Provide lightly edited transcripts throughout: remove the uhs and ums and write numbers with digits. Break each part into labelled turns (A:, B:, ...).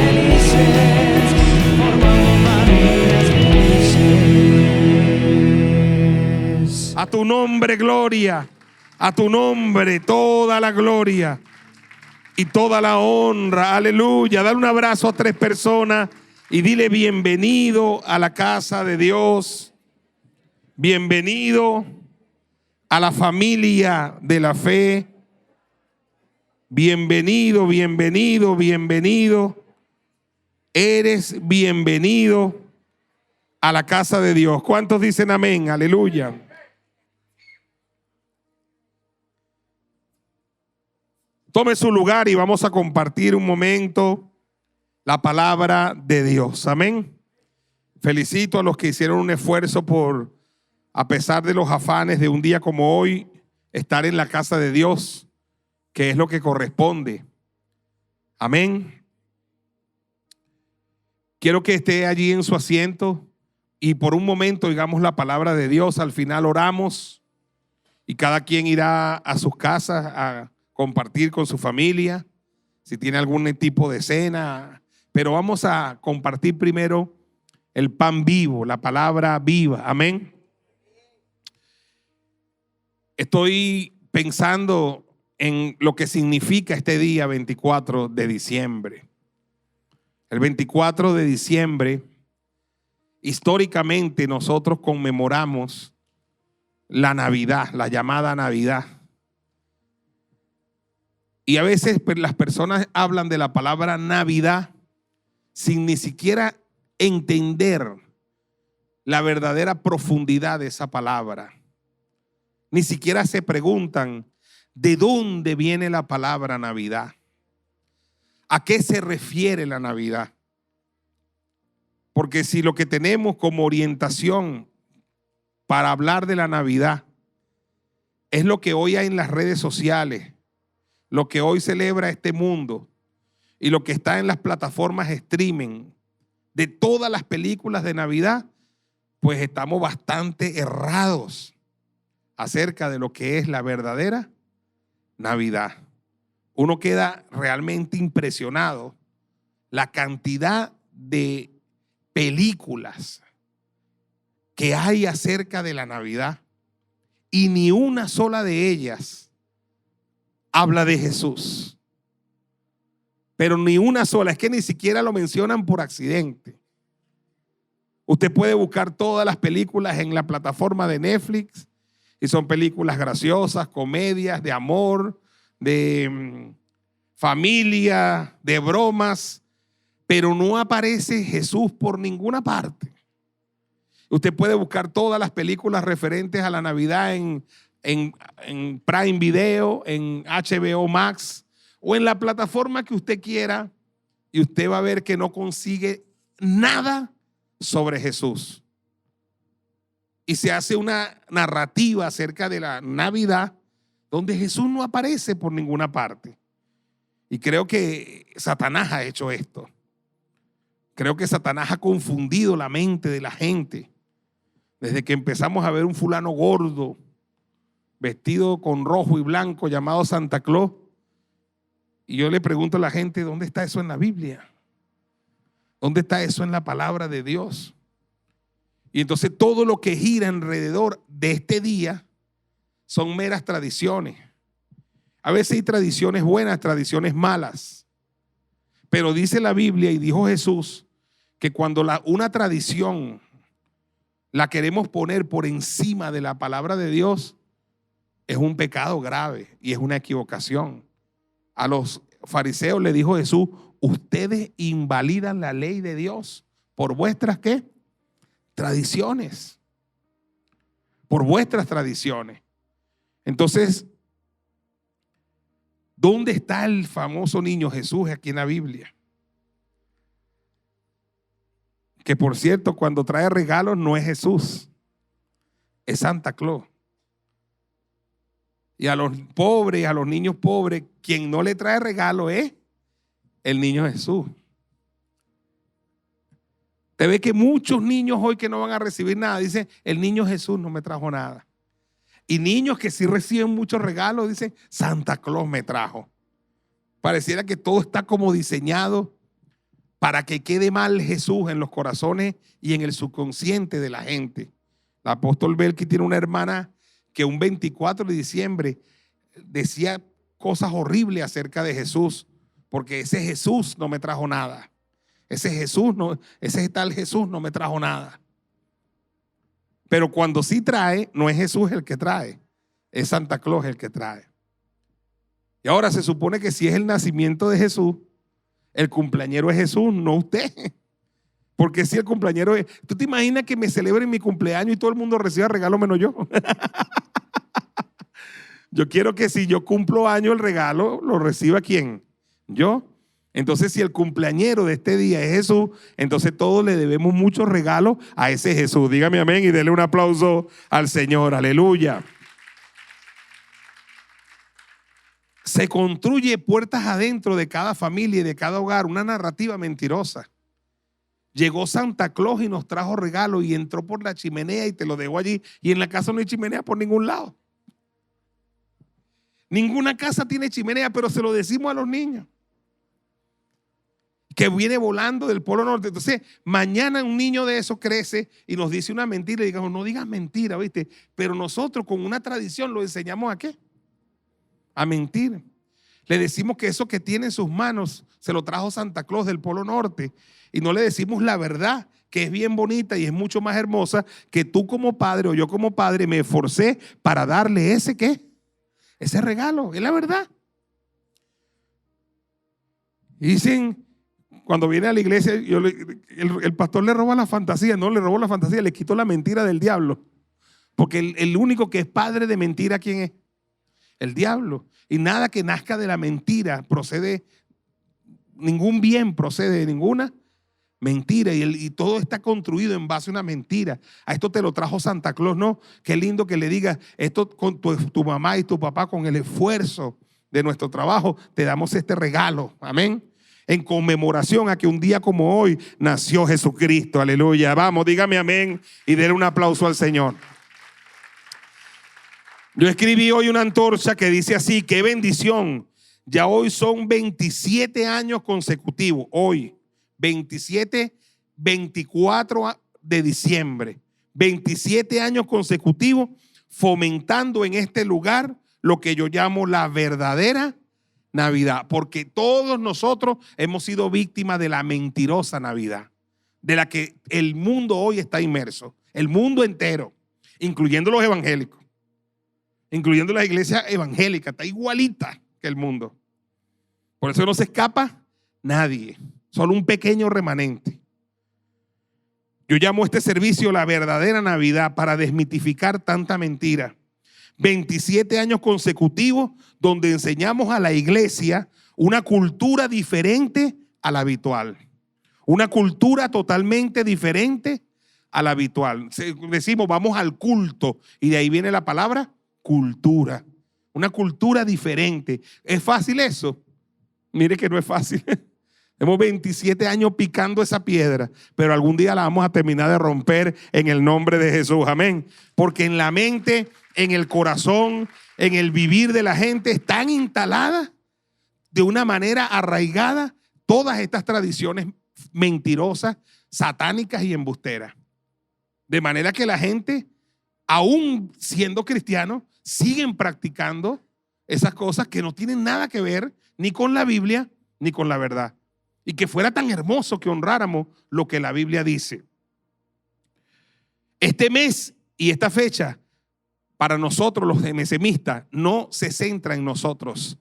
A: felices, formando familias felices.
B: A tu nombre, gloria. A tu nombre, toda la gloria y toda la honra. Aleluya. Dale un abrazo a 3 personas y dile bienvenido a la casa de Dios. Bienvenido a la familia de la fe. Bienvenido, bienvenido, bienvenido. Eres bienvenido a la casa de Dios. ¿Cuántos dicen amén? Aleluya. Tome su lugar y vamos a compartir un momento la palabra de Dios. Amén. Felicito a los que hicieron un esfuerzo por, a pesar de los afanes de un día como hoy, estar en la casa de Dios, que es lo que corresponde. Amén. Quiero que esté allí en su asiento y por un momento oigamos la palabra de Dios. Al final oramos y cada quien irá a sus casas a compartir con su familia, si tiene algún tipo de cena, pero vamos a compartir primero el pan vivo, la palabra viva. Amén. Estoy pensando en lo que significa este día 24 de diciembre. El 24 de diciembre, históricamente nosotros conmemoramos la Navidad, la llamada Navidad. Y a veces las personas hablan de la palabra Navidad sin ni siquiera entender la verdadera profundidad de esa palabra. Ni siquiera se preguntan de dónde viene la palabra Navidad. ¿A qué se refiere la Navidad? Porque si lo que tenemos como orientación para hablar de la Navidad es lo que hoy hay en las redes sociales, lo que hoy celebra este mundo y lo que está en las plataformas streaming de todas las películas de Navidad, pues estamos bastante errados acerca de lo que es la verdadera Navidad. Uno queda realmente impresionado la cantidad de películas que hay acerca de la Navidad y ni una sola de ellas habla de Jesús. Pero ni una sola, es que ni siquiera lo mencionan por accidente. Usted puede buscar todas las películas en la plataforma de Netflix y son películas graciosas, comedias, de amor, de familia, de bromas, pero no aparece Jesús por ninguna parte. Usted puede buscar todas las películas referentes a la Navidad en Prime Video, en HBO Max o en la plataforma que usted quiera y usted va a ver que no consigue nada sobre Jesús. Y se hace una narrativa acerca de la Navidad donde Jesús no aparece por ninguna parte. Y creo que Satanás ha hecho esto. Creo que Satanás ha confundido la mente de la gente. Desde que empezamos a ver un fulano gordo, vestido con rojo y blanco, llamado Santa Claus. Y yo le pregunto a la gente, ¿dónde está eso en la Biblia? ¿Dónde está eso en la palabra de Dios? Y entonces todo lo que gira alrededor de este día son meras tradiciones. A veces hay tradiciones buenas, tradiciones malas. Pero dice la Biblia y dijo Jesús que cuando una tradición la queremos poner por encima de la palabra de Dios, es un pecado grave y es una equivocación. A los fariseos le dijo Jesús, ustedes invalidan la ley de Dios por vuestras ¿qué? Tradiciones. Por vuestras tradiciones. Entonces, ¿dónde está el famoso niño Jesús aquí en la Biblia? Que por cierto, cuando trae regalos no es Jesús, es Santa Claus. Y a los pobres, a los niños pobres, quien no le trae regalo es el niño Jesús. Te ve que muchos niños hoy que no van a recibir nada, dicen, el niño Jesús no me trajo nada. Y niños que sí reciben muchos regalos, dicen, Santa Claus me trajo. Pareciera que todo está como diseñado para que quede mal Jesús en los corazones y en el subconsciente de la gente. El apóstol Belki tiene una hermana que un 24 de diciembre decía cosas horribles acerca de Jesús, porque ese Jesús no me trajo nada. Ese tal Jesús no me trajo nada. Pero cuando sí trae, no es Jesús el que trae, es Santa Claus el que trae. Y ahora se supone que si es el nacimiento de Jesús, el cumpleañero es Jesús, no usted. Porque si el cumpleañero es... ¿Tú te imaginas que me celebren mi cumpleaños y todo el mundo reciba regalo menos yo? Yo quiero que si yo cumplo año, el regalo lo reciba ¿quién? Yo. Entonces, si el cumpleañero de este día es Jesús, entonces todos le debemos muchos regalos a ese Jesús. Dígame amén y dele un aplauso al Señor. Aleluya. Se construye puertas adentro de cada familia y de cada hogar una narrativa mentirosa. Llegó Santa Claus y nos trajo regalos y entró por la chimenea y te lo dejó allí. Y en la casa no hay chimenea por ningún lado. Ninguna casa tiene chimenea, pero se lo decimos a los niños. Que viene volando del Polo Norte. Entonces, mañana un niño de eso crece y nos dice una mentira y digamos, no digas mentira, ¿viste? Pero nosotros con una tradición lo enseñamos ¿a qué? A mentir. Le decimos que eso que tiene en sus manos se lo trajo Santa Claus del Polo Norte y no le decimos la verdad, que es bien bonita y es mucho más hermosa, que tú como padre o yo como padre me esforcé para darle ese ¿qué? Ese regalo, es la verdad. Y dicen, cuando viene a la iglesia, el pastor le roba la fantasía, no le robó la fantasía, le quitó la mentira del diablo. Porque el único que es padre de mentira, ¿quién es? El diablo. Y nada que nazca de la mentira procede, ningún bien procede de ninguna mentira. Y todo está construido en base a una mentira. A esto te lo trajo Santa Claus, ¿no? Qué lindo que le digas esto con tu mamá y tu papá, con el esfuerzo de nuestro trabajo, te damos este regalo. Amén. En conmemoración a que un día como hoy nació Jesucristo. Aleluya. Vamos, dígame amén y denle un aplauso al Señor. Yo escribí hoy una antorcha que dice así: qué bendición. Ya hoy son 27 años consecutivos. Hoy, 24 de diciembre. 27 años consecutivos fomentando en este lugar lo que yo llamo la verdadera Navidad. Porque todos nosotros hemos sido víctimas de la mentirosa Navidad, de la que el mundo hoy está inmerso. El mundo entero, incluyendo los evangélicos. Incluyendo la iglesia evangélica, está igualita que el mundo. Por eso no se escapa nadie, solo un pequeño remanente. Yo llamo a este servicio la verdadera Navidad para desmitificar tanta mentira. 27 años consecutivos donde enseñamos a la iglesia una cultura diferente a la habitual. Una cultura totalmente diferente a la habitual. Decimos vamos al culto y de ahí viene la palabra cultura, una cultura diferente. ¿Es fácil eso? Mire que no es fácil. Hemos 27 años picando esa piedra, pero algún día la vamos a terminar de romper en el nombre de Jesús. Amén. Porque en la mente, en el corazón, en el vivir de la gente están instaladas de una manera arraigada todas estas tradiciones mentirosas, satánicas y embusteras. De manera que la gente, aún siendo cristianos, siguen practicando esas cosas que no tienen nada que ver ni con la Biblia ni con la verdad. Y que fuera tan hermoso que honráramos lo que la Biblia dice. Este mes y esta fecha, para nosotros los mesemistas, no se centra en nosotros.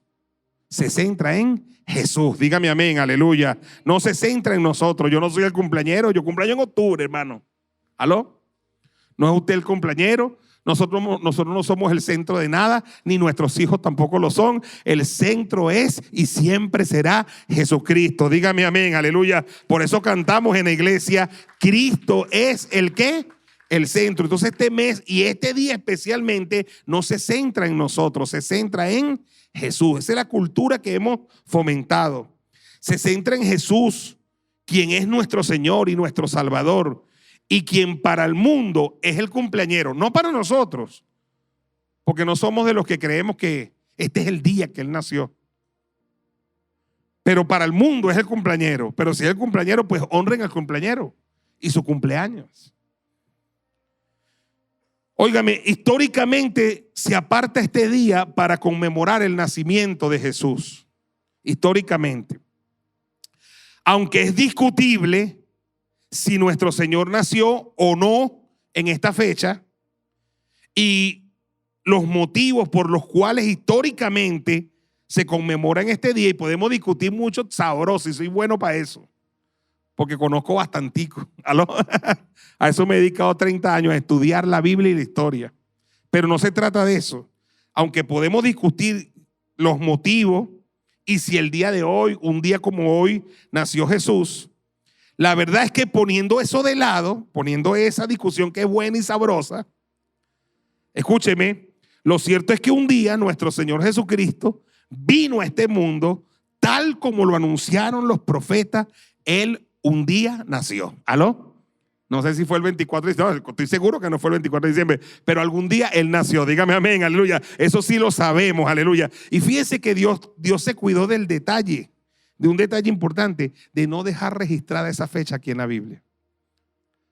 B: Se centra en Jesús. Dígame amén, aleluya. No se centra en nosotros. Yo no soy el cumpleañero, yo cumpleaños en octubre, hermano. ¿Aló? No es usted el cumpleañero. Nosotros no somos el centro de nada, ni nuestros hijos tampoco lo son. El centro es y siempre será Jesucristo. Dígame amén, aleluya. Por eso cantamos en la iglesia, Cristo es el ¿qué? El centro. Entonces este mes y este día especialmente no se centra en nosotros, se centra en Jesús. Esa es la cultura que hemos fomentado. Se centra en Jesús, quien es nuestro Señor y nuestro Salvador. Y quien para el mundo es el cumpleañero, no para nosotros, porque no somos de los que creemos que este es el día que Él nació. Pero para el mundo es el cumpleañero. Pero si es el cumpleañero, pues honren al cumpleañero y su cumpleaños. Óigame, históricamente se aparta este día para conmemorar el nacimiento de Jesús. Históricamente. Aunque es discutible si nuestro Señor nació o no en esta fecha y los motivos por los cuales históricamente se conmemora en este día, y podemos discutir mucho sabroso, y soy bueno para eso, porque conozco bastantico. ¿Aló? A eso me he dedicado 30 años, a estudiar la Biblia y la historia. Pero no se trata de eso. Aunque podemos discutir los motivos y si el día de hoy, un día como hoy, nació Jesús, la verdad es que poniendo eso de lado, poniendo esa discusión que es buena y sabrosa, escúcheme, lo cierto es que un día nuestro Señor Jesucristo vino a este mundo tal como lo anunciaron los profetas. Él un día nació. ¿Aló? No sé si fue el 24 de diciembre, estoy seguro que no fue el 24 de diciembre, pero algún día Él nació. Dígame amén, aleluya. Eso sí lo sabemos, aleluya. Y fíjese que Dios se cuidó del detalle, de un detalle importante, de no dejar registrada esa fecha aquí en la Biblia.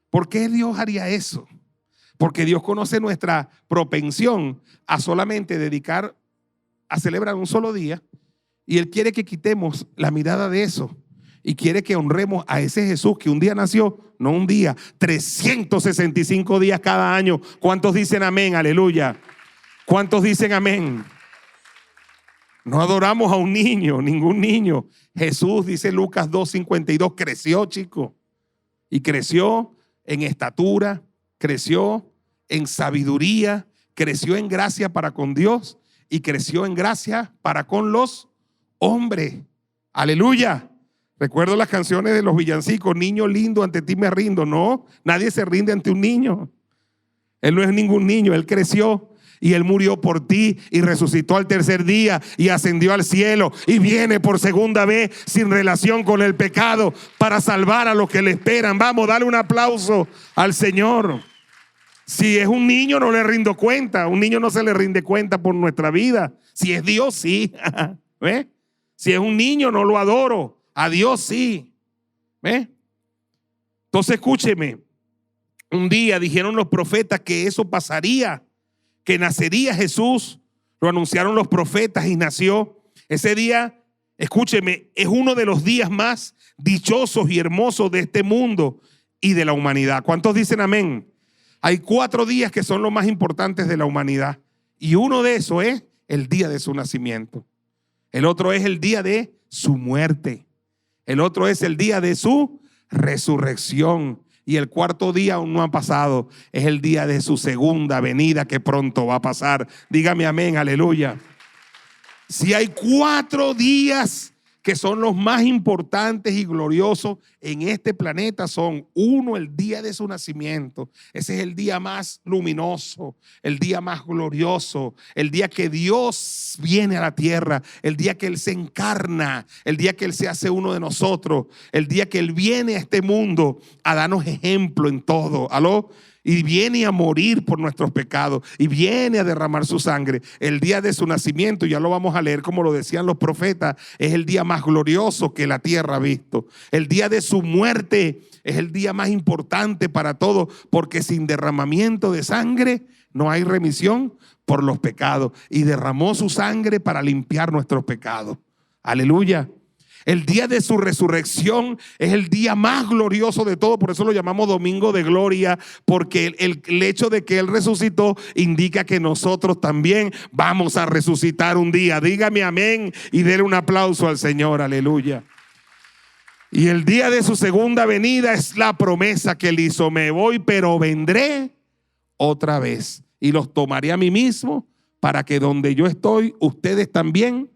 B: ¿Por qué Dios haría eso? Porque Dios conoce nuestra propensión a solamente dedicar a celebrar un solo día, y Él quiere que quitemos la mirada de eso y quiere que honremos a ese Jesús que un día nació, no un día, 365 días cada año. ¿Cuántos dicen amén? Aleluya. ¿Cuántos dicen amén? No adoramos a un niño, ningún niño. Jesús, dice Lucas 2:52, creció, chico, y creció en estatura, creció en sabiduría, creció en gracia para con Dios y creció en gracia para con los hombres. Aleluya. Recuerdo las canciones de los villancicos, niño lindo, ante ti me rindo. No, nadie se rinde ante un niño. Él no es ningún niño, Él creció y Él murió por ti y resucitó al tercer día y ascendió al cielo y viene por segunda vez sin relación con el pecado para salvar a los que le esperan. Vamos, dale un aplauso al Señor. Si es un niño no le rindo cuenta, un niño no se le rinde cuenta por nuestra vida. Si es Dios, sí. ¿Ve? Si es un niño no lo adoro. A Dios sí. ¿Ve? Entonces escúcheme. Un día dijeron los profetas que eso pasaría, que nacería Jesús. Lo anunciaron los profetas y nació. Ese día, escúcheme, es uno de los días más dichosos y hermosos de este mundo y de la humanidad. ¿Cuántos dicen amén? Hay 4 días que son los más importantes de la humanidad. Y uno de esos es el día de su nacimiento. El otro es el día de su muerte. El otro es el día de su resurrección. Y el cuarto día aún no ha pasado. Es el día de su segunda venida que pronto va a pasar. Dígame amén, aleluya. Si hay 4 días que son los más importantes y gloriosos en este planeta, son: 1, el día de su nacimiento. Ese es el día más luminoso, el día más glorioso, el día que Dios viene a la tierra, el día que Él se encarna, el día que Él se hace uno de nosotros, el día que Él viene a este mundo a darnos ejemplo en todo. ¿Aló? Y viene a morir por nuestros pecados y viene a derramar su sangre. El día de su nacimiento, ya lo vamos a leer como lo decían los profetas, es el día más glorioso que la tierra ha visto. El día de su muerte es el día más importante para todos, porque sin derramamiento de sangre no hay remisión por los pecados, y derramó su sangre para limpiar nuestros pecados. Aleluya. El día de su resurrección es el día más glorioso de todo. Por eso lo llamamos Domingo de Gloria, porque el hecho de que Él resucitó indica que nosotros también vamos a resucitar un día. Dígame amén y denle un aplauso al Señor. Aleluya. Y el día de su segunda venida es la promesa que Él hizo: me voy, pero vendré otra vez y los tomaré a mí mismo, para que donde yo estoy, ustedes también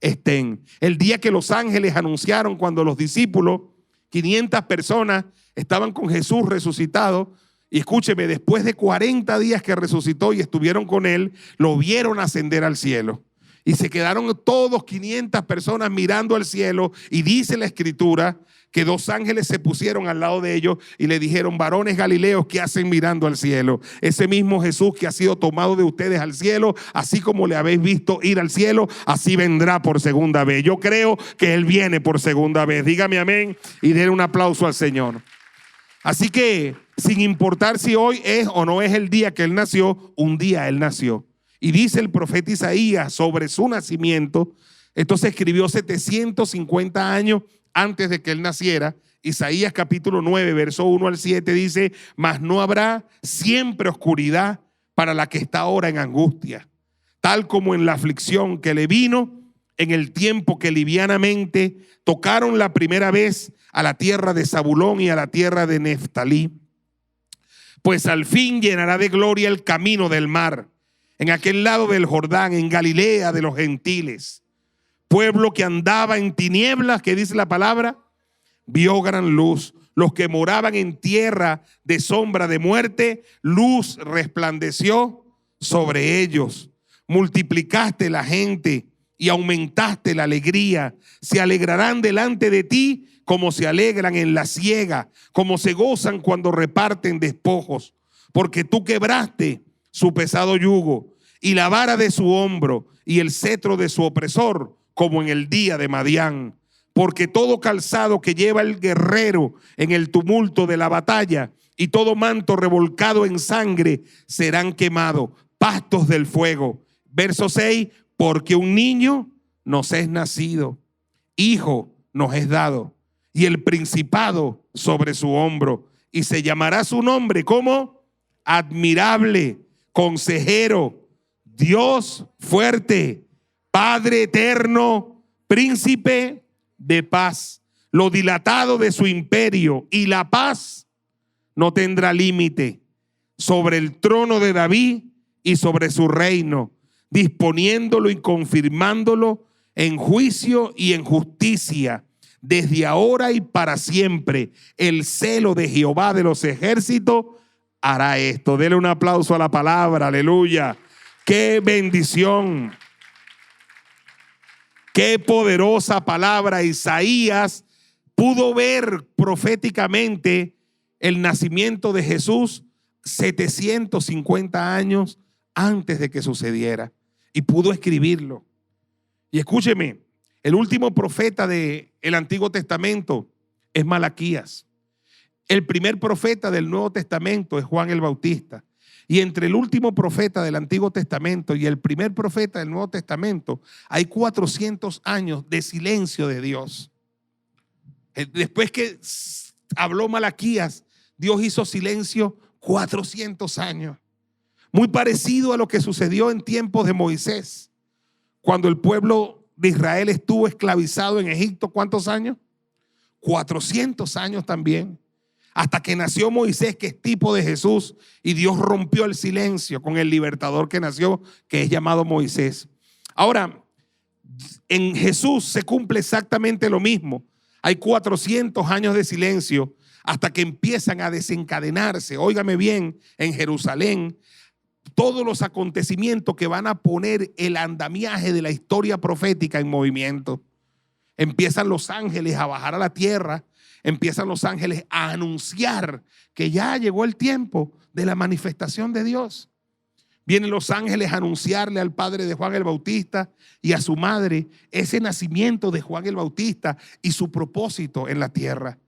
B: estén. El día que los ángeles anunciaron, cuando los discípulos, 500 personas, estaban con Jesús resucitado, y escúcheme, después de 40 días que resucitó y estuvieron con Él, lo vieron ascender al cielo. Y se quedaron todos 500 personas mirando al cielo, y dice la escritura que 2 ángeles se pusieron al lado de ellos y le dijeron: varones galileos, ¿qué hacen mirando al cielo? Ese mismo Jesús que ha sido tomado de ustedes al cielo, así como le habéis visto ir al cielo, así vendrá por segunda vez. Yo creo que Él viene por segunda vez. Dígame amén y denle un aplauso al Señor. Así que, sin importar si hoy es o no es el día que Él nació, un día Él nació. Y dice el profeta Isaías sobre su nacimiento, esto se escribió 750 años antes de que Él naciera. Isaías capítulo 9, verso 1 al 7 dice: mas no habrá siempre oscuridad para la que está ahora en angustia, tal como en la aflicción que le vino en el tiempo que livianamente tocaron la primera vez a la tierra de Zabulón y a la tierra de Neftalí. Pues al fin llenará de gloria el camino del mar, en aquel lado del Jordán, en Galilea de los gentiles. Pueblo que andaba en tinieblas, que dice la palabra, vio gran luz. Los que moraban en tierra de sombra de muerte, luz resplandeció sobre ellos. Multiplicaste la gente y aumentaste la alegría. Se alegrarán delante de ti como se alegran en la siega, como se gozan cuando reparten despojos, porque tú quebraste su pesado yugo y la vara de su hombro y el cetro de su opresor, como en el día de Madián. Porque todo calzado que lleva el guerrero en el tumulto de la batalla y todo manto revolcado en sangre serán quemados, pastos del fuego. Verso 6, porque un niño nos es nacido, hijo nos es dado, y el principado sobre su hombro, y se llamará su nombre como admirable, consejero, Dios fuerte, Padre eterno, príncipe de paz. Lo dilatado de su imperio y la paz no tendrá límite sobre el trono de David y sobre su reino, disponiéndolo y confirmándolo en juicio y en justicia, desde ahora y para siempre. El celo de Jehová de los ejércitos hará esto. Dele un aplauso a la palabra, aleluya. Qué bendición, qué poderosa palabra. Isaías pudo ver proféticamente el nacimiento de Jesús 750 años antes de que sucediera, y pudo escribirlo. Y escúcheme, el último profeta del Antiguo Testamento es Malaquías. El primer profeta del Nuevo Testamento es Juan el Bautista. Y entre el último profeta del Antiguo Testamento y el primer profeta del Nuevo Testamento hay 400 años de silencio de Dios. Después que habló Malaquías, Dios hizo silencio 400 años. Muy parecido a lo que sucedió en tiempos de Moisés, cuando el pueblo de Israel estuvo esclavizado en Egipto. ¿Cuántos años? 400 años también. Hasta que nació Moisés, que es tipo de Jesús, y Dios rompió el silencio con el libertador que nació, que es llamado Moisés. Ahora, en Jesús se cumple exactamente lo mismo. Hay 400 años de silencio hasta que empiezan a desencadenarse, óigame bien, en Jerusalén, todos los acontecimientos que van a poner el andamiaje de la historia profética en movimiento. Empiezan los ángeles a bajar a la tierra, empiezan los ángeles a anunciar que ya llegó el tiempo de la manifestación de Dios. Vienen los ángeles a anunciarle al padre de Juan el Bautista y a su madre ese nacimiento de Juan el Bautista y su propósito en la tierra.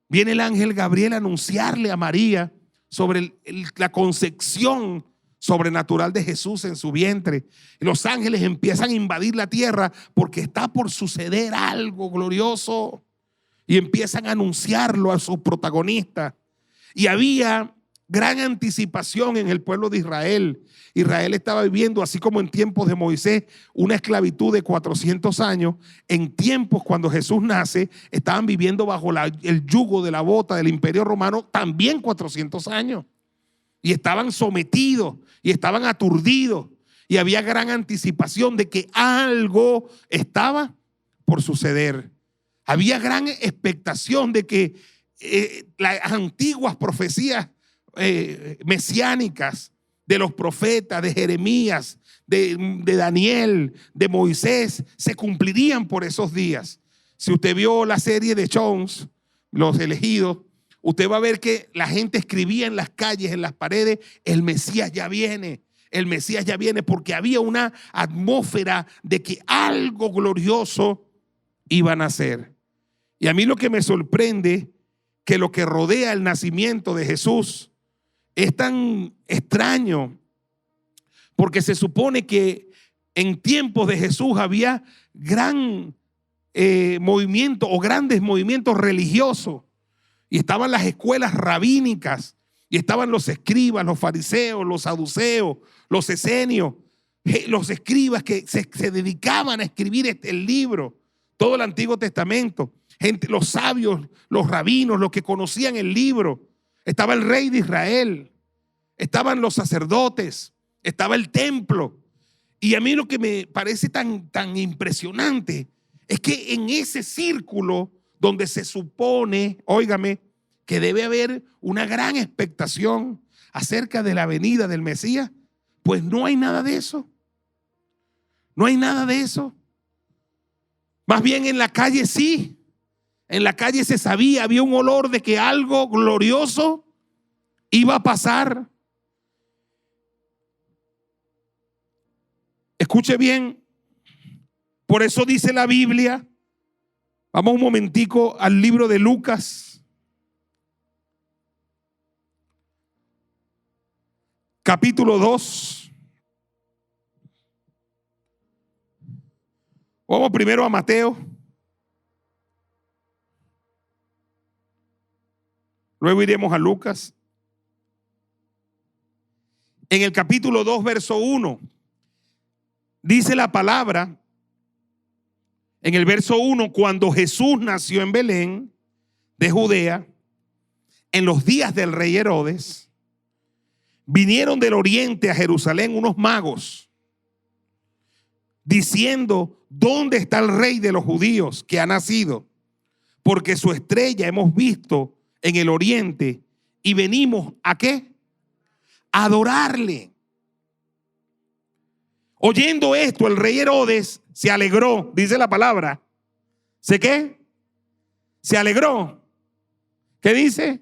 B: Viene el ángel Gabriel a anunciarle a María sobre la concepción sobrenatural de Jesús en su vientre. Y los ángeles empiezan a invadir la tierra porque está por suceder algo glorioso. Y empiezan a anunciarlo a sus protagonistas. Y había gran anticipación en el pueblo de Israel. Israel estaba viviendo, así como en tiempos de Moisés, una esclavitud de 400 años. En tiempos cuando Jesús nace, estaban viviendo bajo el yugo de la bota del Imperio Romano también 400 años. Y estaban sometidos y estaban aturdidos. Y había gran anticipación de que algo estaba por suceder. Había gran expectación de que las antiguas profecías mesiánicas de los profetas, de Jeremías, de Daniel, de Moisés, se cumplirían por esos días. Si usted vio la serie de Jones, Los Elegidos, usted va a ver que la gente escribía en las calles, en las paredes, el Mesías ya viene. El Mesías ya viene, porque había una atmósfera de que algo glorioso iban a hacer. Y a mí lo que me sorprende, que lo que rodea el nacimiento de Jesús es tan extraño, porque se supone que en tiempos de Jesús había gran movimiento o grandes movimientos religiosos, y estaban las escuelas rabínicas, y estaban los escribas, los fariseos, los saduceos, los esenios, los escribas que se dedicaban a escribir el libro, todo el Antiguo Testamento. Gente, los sabios, los rabinos, los que conocían el libro. Estaba el rey de Israel, estaban los sacerdotes, estaba el templo. Y a mí lo que me parece tan impresionante es que en ese círculo donde se supone, óigame, que debe haber una gran expectación acerca de la venida del Mesías, pues no hay nada de eso. No hay nada de eso. Más bien en la calle sí. En la calle se sabía, había un olor de que algo glorioso iba a pasar. Escuche bien. Por eso dice la Biblia. Vamos un momentico al libro de Lucas. Capítulo 2. Vamos primero a Mateo. Luego iremos a Lucas. En el capítulo 2, verso 1, dice la palabra, en el verso 1, cuando Jesús nació en Belén de Judea, en los días del rey Herodes, vinieron del oriente a Jerusalén unos magos, diciendo: ¿dónde está el rey de los judíos que ha nacido? Porque su estrella hemos visto en el oriente y venimos ¿a qué? A adorarle. Oyendo esto, el rey Herodes se alegró, dice la palabra. ¿Se qué? Se alegró. ¿Qué dice?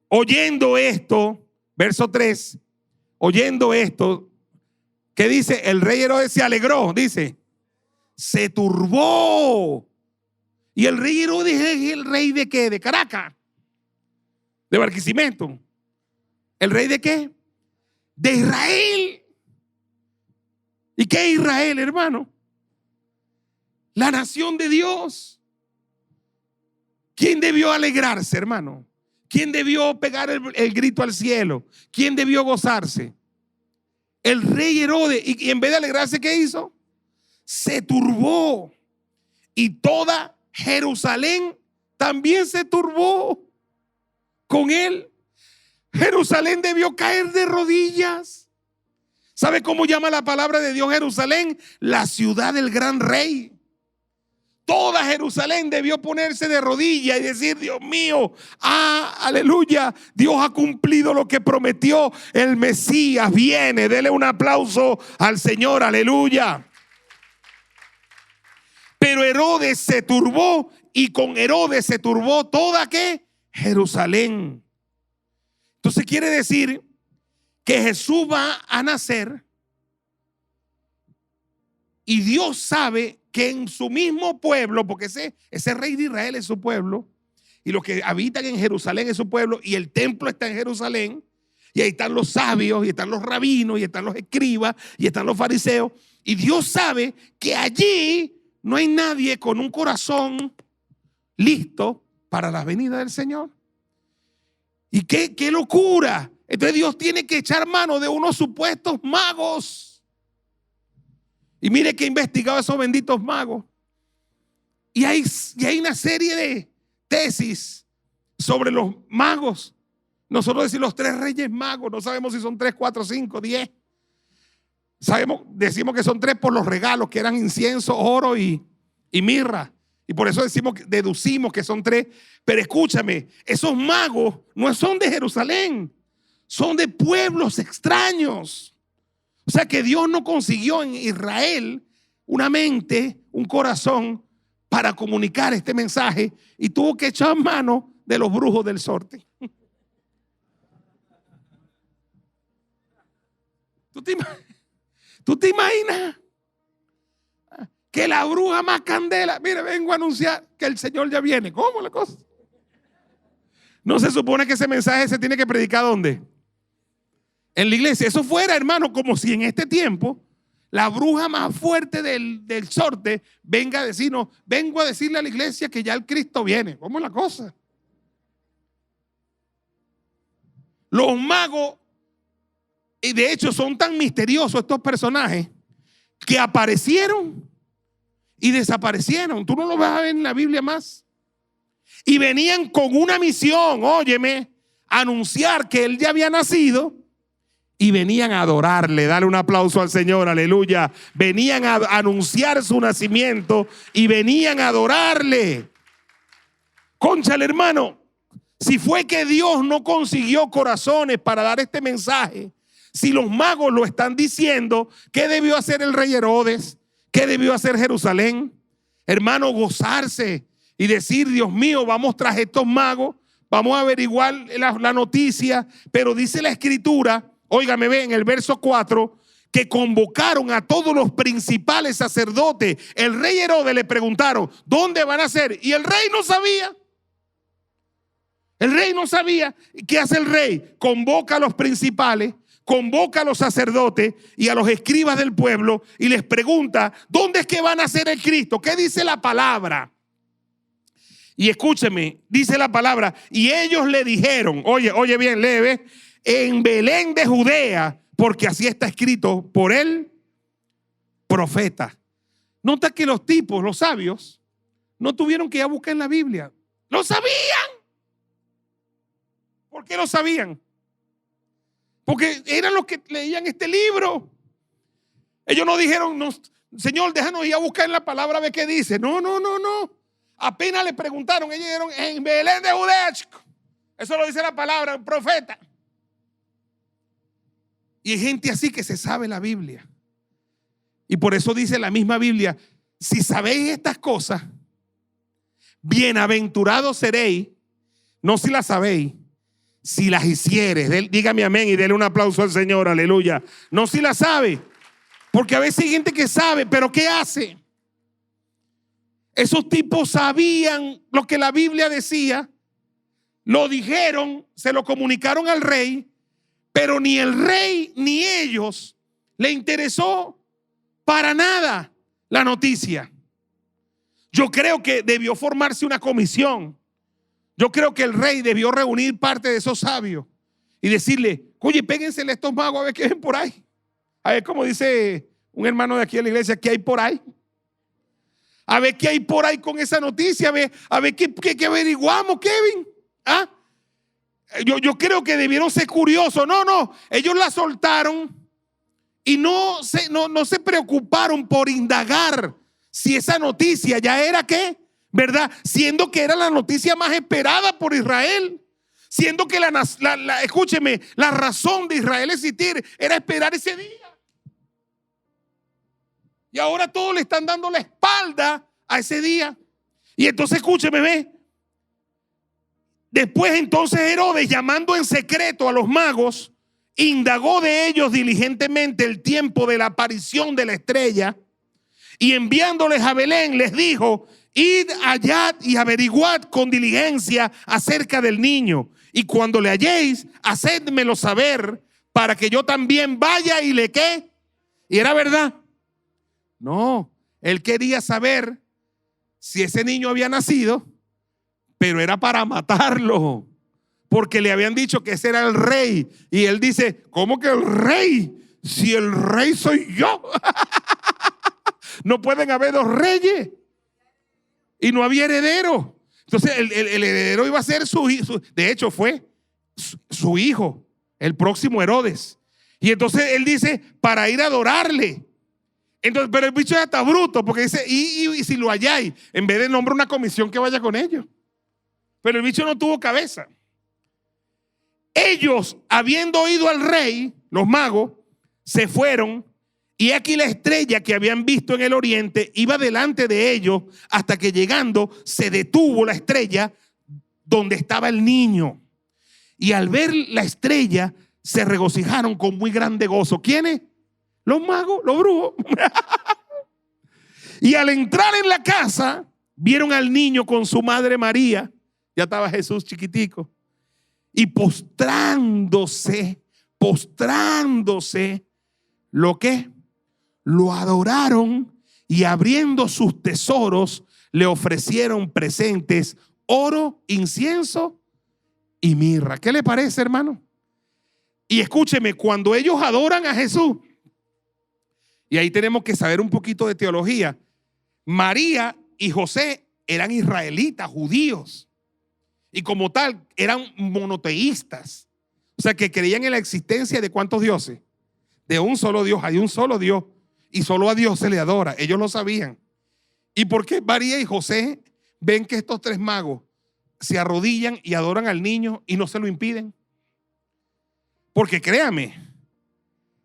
B: Oyendo esto, verso 3, oyendo esto, ¿qué dice? El rey Herodes se alegró, dice, se turbó. Y el rey Herodes es el rey de ¿qué? De Caracas, de Barquisimeto. ¿El rey de qué? De Israel. ¿Y qué es Israel, hermano? La nación de Dios. ¿Quién debió alegrarse, hermano? ¿Quién debió pegar el grito al cielo? ¿Quién debió gozarse? El rey Herodes. Y en vez de alegrarse, ¿qué hizo? Se turbó. Y toda Jerusalén también se turbó con él. Jerusalén debió caer de rodillas. ¿Sabe cómo llama la palabra de Dios Jerusalén? La ciudad del gran rey. Toda Jerusalén debió ponerse de rodillas y decir: Dios mío, aleluya, Dios ha cumplido lo que prometió, el Mesías viene. Dele un aplauso al Señor, aleluya. Pero Herodes se turbó, y con Herodes se turbó toda ¿qué? Jerusalén. Entonces quiere decir que Jesús va a nacer, y Dios sabe que en su mismo pueblo, porque ese rey de Israel es su pueblo, y los que habitan en Jerusalén es su pueblo, y el templo está en Jerusalén, y ahí están los sabios, y están los rabinos, y están los escribas, y están los fariseos, y Dios sabe que allí no hay nadie con un corazón listo para la venida del Señor. Y qué locura. Entonces Dios tiene que echar mano de unos supuestos magos. Y mire que he investigado esos benditos magos. Y hay una serie de tesis sobre los magos. Nosotros decimos los 3 reyes magos. No sabemos si son 3, 4, 5, 10. Decimos que son 3 por los regalos, que eran incienso, oro y mirra. Y por eso deducimos que son 3. Pero escúchame, esos magos no son de Jerusalén, son de pueblos extraños. O sea que Dios no consiguió en Israel una mente, un corazón para comunicar este mensaje y tuvo que echar mano de los brujos del sorte. ¿Tú te imaginas que la bruja más candela, mire, vengo a anunciar que el Señor ya viene? ¿Cómo la cosa? ¿No se supone que ese mensaje se tiene que predicar dónde? En la iglesia. Eso fuera, hermano, como si en este tiempo la bruja más fuerte del sorte venga a decirnos, vengo a decirle a la iglesia que ya el Cristo viene. ¿Cómo es la cosa? Los magos, y de hecho son tan misteriosos estos personajes, que aparecieron y desaparecieron. Tú no lo vas a ver en la Biblia más. Y venían con una misión, óyeme, anunciar que él ya había nacido. Y venían a adorarle. Dale un aplauso al Señor, aleluya. Venían a anunciar su nacimiento y venían a adorarle. Cónchale, hermano, si fue que Dios no consiguió corazones para dar este mensaje, si los magos lo están diciendo, ¿qué debió hacer el rey Herodes? ¿Qué debió hacer Jerusalén? Hermano, gozarse y decir, Dios mío, vamos tras estos magos, vamos a averiguar la noticia. Pero dice la escritura, óigame, ve en el verso 4, que convocaron a todos los principales sacerdotes. El rey Herodes le preguntaron, ¿dónde van a ser? Y el rey no sabía. El rey no sabía. ¿Qué hace el rey? Convoca a los principales, convoca a los sacerdotes y a los escribas del pueblo y les pregunta, ¿dónde es que van a ser el Cristo? ¿Qué dice la palabra? Y escúcheme, dice la palabra, y ellos le dijeron, oye bien, lee, ¿ves? En Belén de Judea, porque así está escrito por el profeta. Nota que los tipos, los sabios, no tuvieron que ir a buscar en la Biblia. ¡Lo sabían! ¿Por qué lo sabían? Porque eran los que leían este libro. Ellos no dijeron, no, Señor, déjanos ir a buscar en la palabra a ver qué dice. No. Apenas le preguntaron, ellos dijeron, en Belén de Judea. Eso lo dice la palabra, el profeta. Y hay gente así que se sabe la Biblia. Y por eso dice la misma Biblia, si sabéis estas cosas, bienaventurados seréis, no si las sabéis, si las hicieres. Dígame amén y dele un aplauso al Señor, aleluya. No si las sabe, porque a veces hay gente que sabe, pero ¿qué hace? Esos tipos sabían lo que la Biblia decía, lo dijeron, se lo comunicaron al rey, pero ni el rey ni ellos le interesó para nada la noticia. Yo creo que debió formarse una comisión. Yo creo que el rey debió reunir parte de esos sabios y decirle, oye, péguensele a estos magos a ver qué ven por ahí. A ver, como dice un hermano de aquí de la iglesia, ¿qué hay por ahí? A ver qué hay por ahí con esa noticia, a ver qué averiguamos, Kevin. ¿Ah? Yo creo que debieron ser curiosos. No, ellos la soltaron y no se preocuparon por indagar si esa noticia ya era ¿qué? ¿Verdad? Siendo que era la noticia más esperada por Israel. Siendo que escúcheme, la razón de Israel existir era esperar ese día. Y ahora todos le están dando la espalda a ese día. Y entonces escúcheme, ve. Después entonces Herodes, llamando en secreto a los magos, indagó de ellos diligentemente el tiempo de la aparición de la estrella y enviándoles a Belén les dijo, id allá y averiguad con diligencia acerca del niño y cuando le halléis, hacedmelo saber para que yo también vaya y le ¿qué? Y era verdad. No, él quería saber si ese niño había nacido, pero era para matarlo, porque le habían dicho que ese era el rey. Y él dice, ¿cómo que el rey? Si el rey soy yo. No pueden haber dos reyes. Y no había heredero. Entonces el heredero iba a ser su hijo. De hecho fue su hijo, el próximo Herodes. Y entonces él dice, para ir a adorarle. Entonces, pero el bicho ya está bruto, porque dice, y si lo halláis, en vez de nombrar una comisión que vaya con ellos. Pero el bicho no tuvo cabeza. Ellos, habiendo oído al rey, los magos, se fueron, y aquí la estrella que habían visto en el oriente iba delante de ellos, hasta que llegando se detuvo la estrella donde estaba el niño. Y al ver la estrella se regocijaron con muy grande gozo. ¿Quiénes? Los magos, los brujos. Y al entrar en la casa, vieron al niño con su madre María. Ya estaba Jesús chiquitico. Y postrándose, ¿lo qué? Lo adoraron, y abriendo sus tesoros le ofrecieron presentes: oro, incienso y mirra. ¿Qué le parece, hermano? Y escúcheme, cuando ellos adoran a Jesús, y ahí tenemos que saber un poquito de teología, María y José eran israelitas, judíos, y como tal eran monoteístas, o sea, que creían en la existencia de ¿cuántos dioses? De un solo Dios. Hay un solo Dios y solo a Dios se le adora. Ellos lo sabían. ¿Y por qué María y José ven que estos tres magos se arrodillan y adoran al niño y no se lo impiden? Porque créame,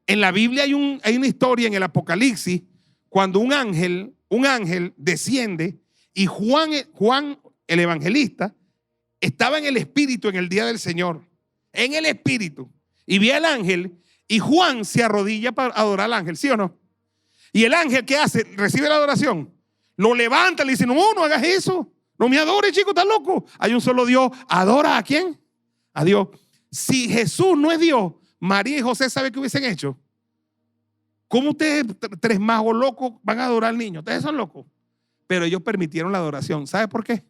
B: en la Biblia hay una historia en el Apocalipsis cuando un ángel desciende, y Juan el evangelista estaba en el Espíritu en el día del Señor, en el Espíritu, y vi al ángel, y Juan se arrodilla para adorar al ángel, ¿sí o no? Y el ángel, ¿qué hace? Recibe la adoración, lo levanta, le dice: no hagas eso, no me adores, chico, estás loco. Hay un solo Dios. ¿Adora a quién? A Dios. Si Jesús no es Dios, María y José, ¿sabe qué hubiesen hecho? ¿Cómo ustedes, tres magos locos, van a adorar al niño? Ustedes son locos. Pero ellos permitieron la adoración. ¿Sabe por qué?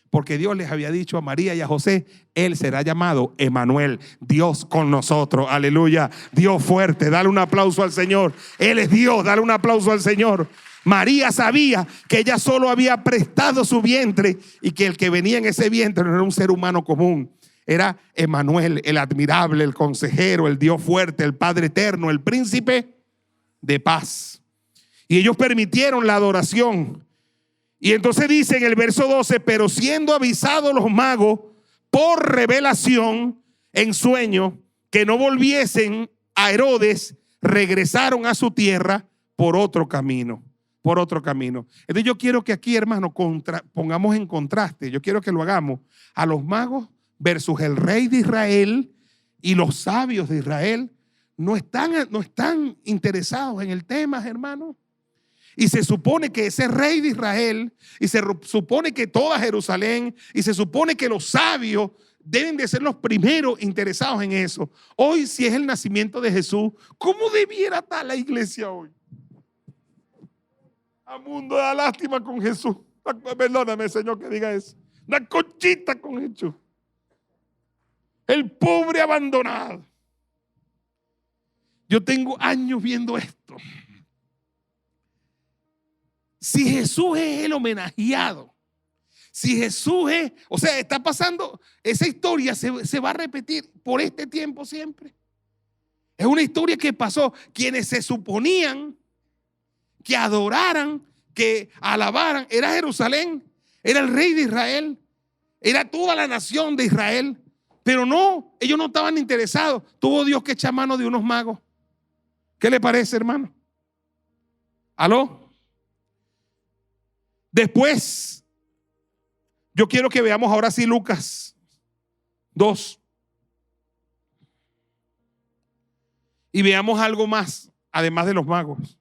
B: Porque Dios les había dicho a María y a José: Él será llamado Emmanuel, Dios con nosotros. Aleluya. Dios fuerte. Dale un aplauso al Señor. Él es Dios. Dale un aplauso al Señor. María sabía que ella solo había prestado su vientre, y que el que venía en ese vientre no era un ser humano común. Era Emmanuel, el admirable, el consejero, el Dios fuerte, el Padre eterno, el príncipe de paz. Y ellos permitieron la adoración. Y entonces dice en el verso 12: pero siendo avisados los magos por revelación en sueño que no volviesen a Herodes, regresaron a su tierra por otro camino. Entonces yo quiero que aquí, hermano, pongamos en contraste, yo quiero que lo hagamos, a los magos versus el rey de Israel. Y los sabios de Israel no están interesados en el tema, hermano. Y se supone que ese rey de Israel, y se supone que toda Jerusalén, y se supone que los sabios deben de ser los primeros interesados en eso. Hoy, si es el nacimiento de Jesús, ¿cómo debiera estar la iglesia hoy? Al mundo da lástima con Jesús. Perdóname, Señor, que diga eso. Una conchita con Jesús. El pobre abandonado. Yo tengo años viendo esto. Si Jesús es el homenajeado, si Jesús es, o sea, está pasando, esa historia se va a repetir por este tiempo siempre. Es una historia que pasó. Quienes se suponían que adoraran, que alabaran, era Jerusalén, era el rey de Israel, era toda la nación de Israel. Pero no, ellos no estaban interesados. Tuvo Dios que echar mano de unos magos. ¿Qué le parece, hermano? ¿Aló? Después, yo quiero que veamos ahora sí Lucas 2. Y veamos algo más, además de los magos.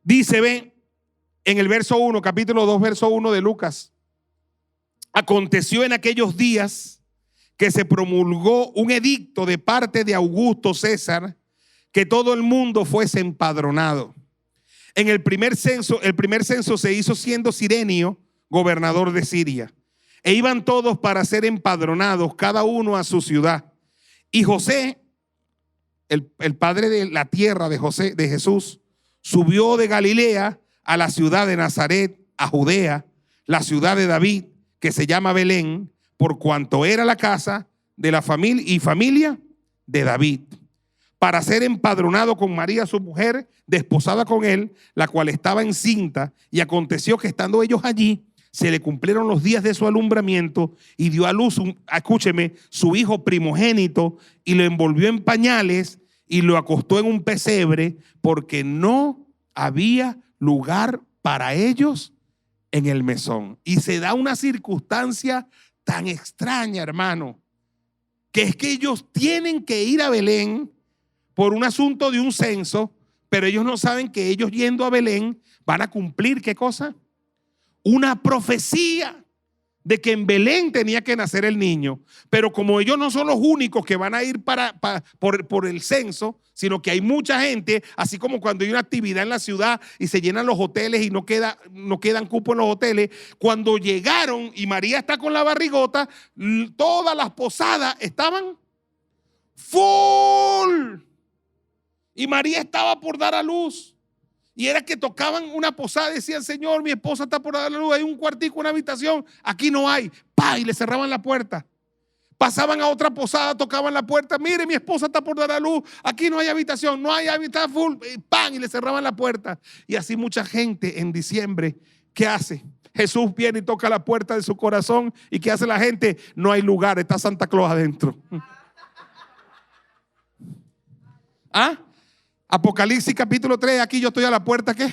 B: Dice, ven, en el verso 1, capítulo 2, verso 1 de Lucas: aconteció en aquellos días que se promulgó un edicto de parte de Augusto César, que todo el mundo fuese empadronado. En el primer censo se hizo siendo Cirenio gobernador de Siria, e iban todos para ser empadronados, cada uno a su ciudad. Y José, el padre de la tierra de Jesús, subió de Galilea a la ciudad de Nazaret, a Judea, la ciudad de David, que se llama Belén, por cuanto era la casa de la familia de David, para ser empadronado con María su mujer, desposada con él, la cual estaba encinta. Y aconteció que estando ellos allí, se le cumplieron los días de su alumbramiento, y dio a luz, escúcheme, su hijo primogénito, y lo envolvió en pañales y lo acostó en un pesebre porque no había lugar para ellos en el mesón. Y se da una circunstancia tan extraña, hermano, que es que ellos tienen que ir a Belén por un asunto de un censo, pero ellos no saben que ellos yendo a Belén van a cumplir, ¿qué cosa? Una profecía de que en Belén tenía que nacer el niño. Pero como ellos no son los únicos que van a ir por el censo, sino que hay mucha gente, así como cuando hay una actividad en la ciudad y se llenan los hoteles y no quedan cupos en los hoteles, cuando llegaron y María está con la barrigota, todas las posadas estaban full. Y María estaba por dar a luz. Y era que tocaban una posada y decían: Señor, mi esposa está por dar a luz, hay un cuartico, una habitación, aquí no hay. ¡Pah! Y le cerraban la puerta. Pasaban a otra posada, tocaban la puerta: mire, mi esposa está por dar a luz, aquí no hay habitación, no hay habitación full. ¡Pam! Y le cerraban la puerta. Y así mucha gente en diciembre, ¿qué hace? Jesús viene y toca la puerta de su corazón. ¿Y qué hace la gente? No hay lugar, está Santa Claus adentro. ¿Ah? Apocalipsis capítulo 3, aquí yo estoy a la puerta, ¿qué?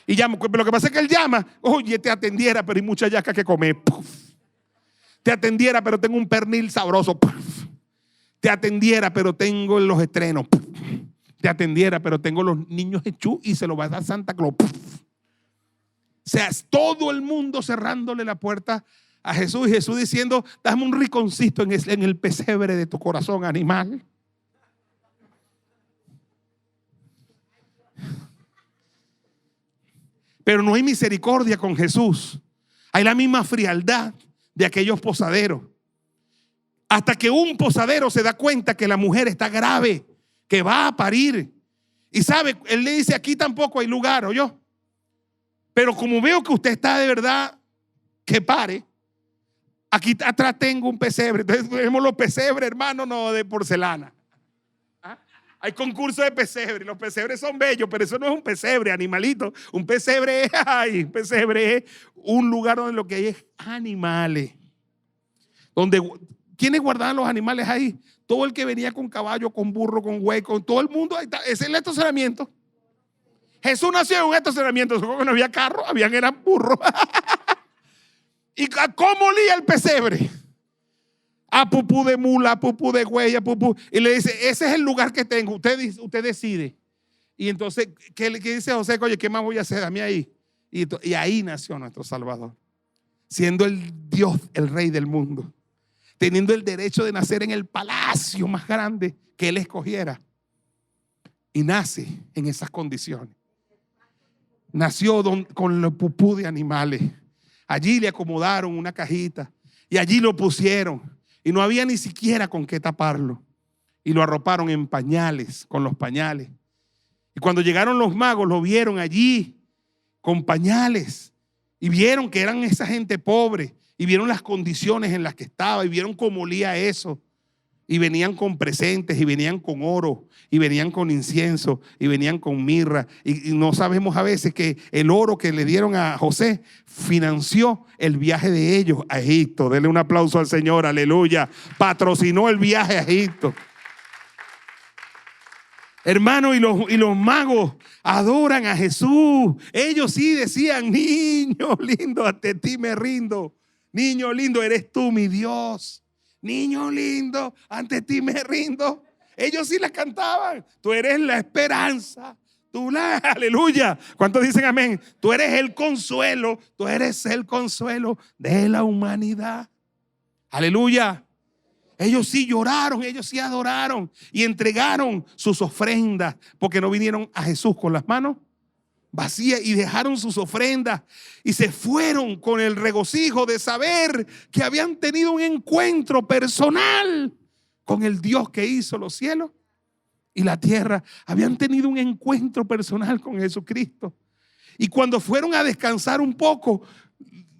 B: Y llamo, pero lo que pasa es que él llama: oye, te atendiera, pero hay mucha yaca que comer. Puf. Te atendiera, pero tengo un pernil sabroso. Puf. Te atendiera, pero tengo los estrenos. Puf. Te atendiera, pero tengo los niños hechú y se los va a dar Santa Claus. Puf. O sea, es todo el mundo cerrándole la puerta a Jesús, y Jesús diciendo: dame un rinconcito en el pesebre de tu corazón, animal. Pero no hay misericordia con Jesús. Hay la misma frialdad de aquellos posaderos. Hasta que un posadero se da cuenta que la mujer está grave, que va a parir. Y sabe, él le dice: aquí tampoco hay lugar, ¿oyó? Pero como veo que usted está de verdad, que pare. Aquí atrás tengo un pesebre. Entonces vemos los pesebres, hermano, no de porcelana. Hay concurso de pesebre. Los pesebres son bellos, pero eso no es un pesebre, animalito. Un pesebre es un lugar donde lo que hay es animales. ¿Quiénes guardaban los animales ahí? Todo el que venía con caballo, con burro, con güey, con todo el mundo. Ahí está. Ese es el estacionamiento. Jesús nació en un estacionamiento. Supongo que no había carro, eran burros. ¿Y cómo olía el pesebre? A pupú de mula, a pupú de güey, a pupú. Y le dice: ese es el lugar que tengo, usted decide. Y entonces, ¿qué dice José? Oye, ¿qué más voy a hacer? Dame ahí. Y ahí nació nuestro Salvador, siendo el Dios, el Rey del mundo, teniendo el derecho de nacer en el palacio más grande que Él escogiera. Y nace en esas condiciones. Nació con los pupú de animales. Allí le acomodaron una cajita y allí lo pusieron. Y no había ni siquiera con qué taparlo. Y lo arroparon en pañales, con los pañales. Y cuando llegaron los magos, lo vieron allí con pañales. Y vieron que eran esa gente pobre. Y vieron las condiciones en las que estaba. Y vieron cómo olía eso. Y venían con presentes, y venían con oro, y venían con incienso, y venían con mirra. Y no sabemos a veces que el oro que le dieron a José financió el viaje de ellos a Egipto. Denle un aplauso al Señor, aleluya. Patrocinó el viaje a Egipto. Hermano, y los magos adoran a Jesús. Ellos sí decían: niño lindo, ante ti me rindo. Niño lindo, eres tú mi Dios. Niño lindo, ante ti me rindo. Ellos sí la cantaban. Tú eres la esperanza. Aleluya. ¿Cuántos dicen amén? Tú eres el consuelo. Tú eres el consuelo de la humanidad. Aleluya. Ellos sí lloraron, ellos sí adoraron y entregaron sus ofrendas, porque no vinieron a Jesús con las manos vacías, y dejaron sus ofrendas y se fueron con el regocijo de saber que habían tenido un encuentro personal con el Dios que hizo los cielos y la tierra. Habían tenido un encuentro personal con Jesucristo. Y cuando fueron a descansar un poco,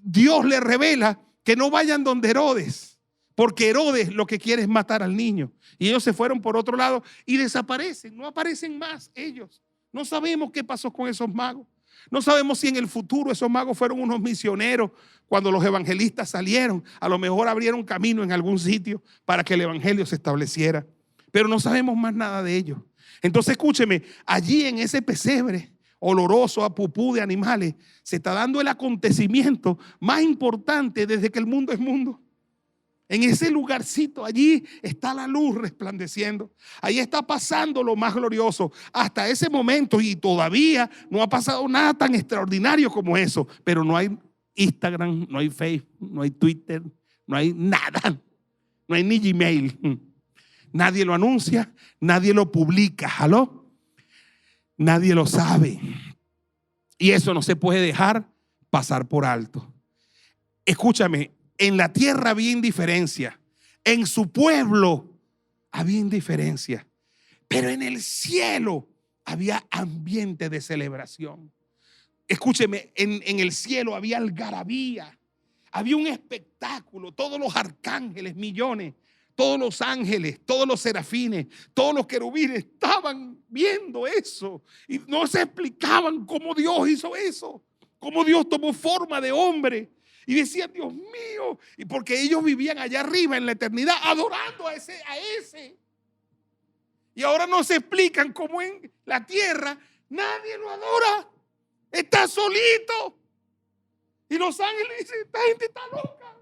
B: Dios les revela que no vayan donde Herodes, porque Herodes lo que quiere es matar al niño. Y ellos se fueron por otro lado y desaparecen, no aparecen más ellos. No sabemos qué pasó con esos magos. No sabemos si en el futuro esos magos fueron unos misioneros. Cuando los evangelistas salieron, a lo mejor abrieron camino en algún sitio para que el evangelio se estableciera. Pero no sabemos más nada de ellos. Entonces escúcheme, allí en ese pesebre oloroso a pupú de animales se está dando el acontecimiento más importante desde que el mundo es mundo. En ese lugarcito, allí está la luz resplandeciendo. Ahí está pasando lo más glorioso. Hasta ese momento, y todavía no ha pasado nada tan extraordinario como eso. Pero no hay Instagram, no hay Facebook, no hay Twitter, no hay nada. No hay ni Gmail. Nadie lo anuncia, nadie lo publica. ¿Aló? Nadie lo sabe. Y eso no se puede dejar pasar por alto. Escúchame. En la tierra había indiferencia, en su pueblo había indiferencia, pero en el cielo había ambiente de celebración. Escúcheme, en el cielo había algarabía, había un espectáculo, todos los arcángeles, millones, todos los ángeles, todos los serafines, todos los querubines estaban viendo eso y no se explicaban cómo Dios hizo eso, cómo Dios tomó forma de hombre. Y decían, Dios mío, y porque ellos vivían allá arriba en la eternidad adorando a ese. Y ahora no se explican cómo en la tierra nadie lo adora. Está solito. Y los ángeles dicen, esta gente está loca.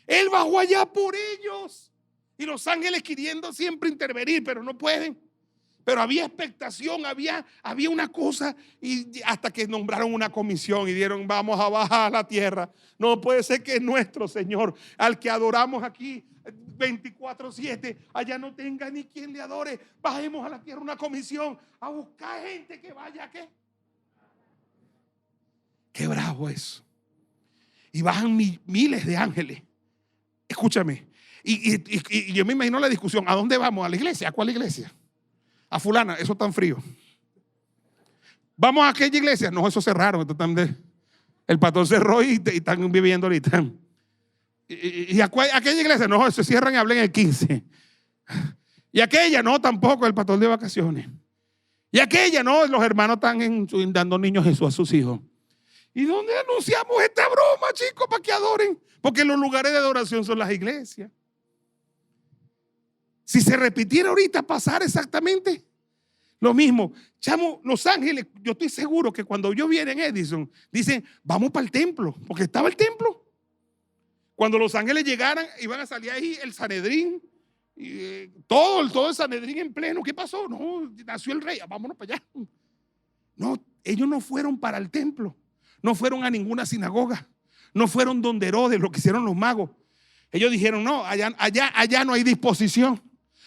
B: Él bajó allá por ellos. Y los ángeles queriendo siempre intervenir, pero no pueden. Pero había expectación, había una cosa, y hasta que nombraron una comisión y dieron, vamos a bajar a la tierra. No puede ser que nuestro Señor, al que adoramos aquí 24/7, allá no tenga ni quien le adore. Bajemos a la tierra una comisión a buscar gente que vaya. Qué bravo eso. Y bajan miles de ángeles. Escúchame. Y yo me imagino la discusión. ¿A dónde vamos? ¿A la iglesia? ¿A cuál iglesia? A fulana, eso tan frío. ¿Vamos a aquella iglesia? No, eso cerraron. El pastor cerró y están viviendo ahorita. ¿Y aquella iglesia? No, eso cierran y hablan el 15. Y aquella, no, tampoco, el pastor de vacaciones. Y aquella, no, los hermanos están dando niños Jesús a sus hijos. ¿Y dónde anunciamos esta broma, chicos, para que adoren? Porque los lugares de adoración son las iglesias. Si se repitiera ahorita pasar exactamente lo mismo. Chamo, Los Ángeles, yo estoy seguro que cuando yo viene en Edison, dicen, vamos para el templo, porque estaba el templo. Cuando los ángeles llegaran, iban a salir ahí el Sanedrín, y, todo el Sanedrín en pleno. ¿Qué pasó? No, nació el rey, vámonos para allá. No, ellos no fueron para el templo, no fueron a ninguna sinagoga, no fueron donde Herodes, lo que hicieron los magos. Ellos dijeron, no, allá no hay disposición.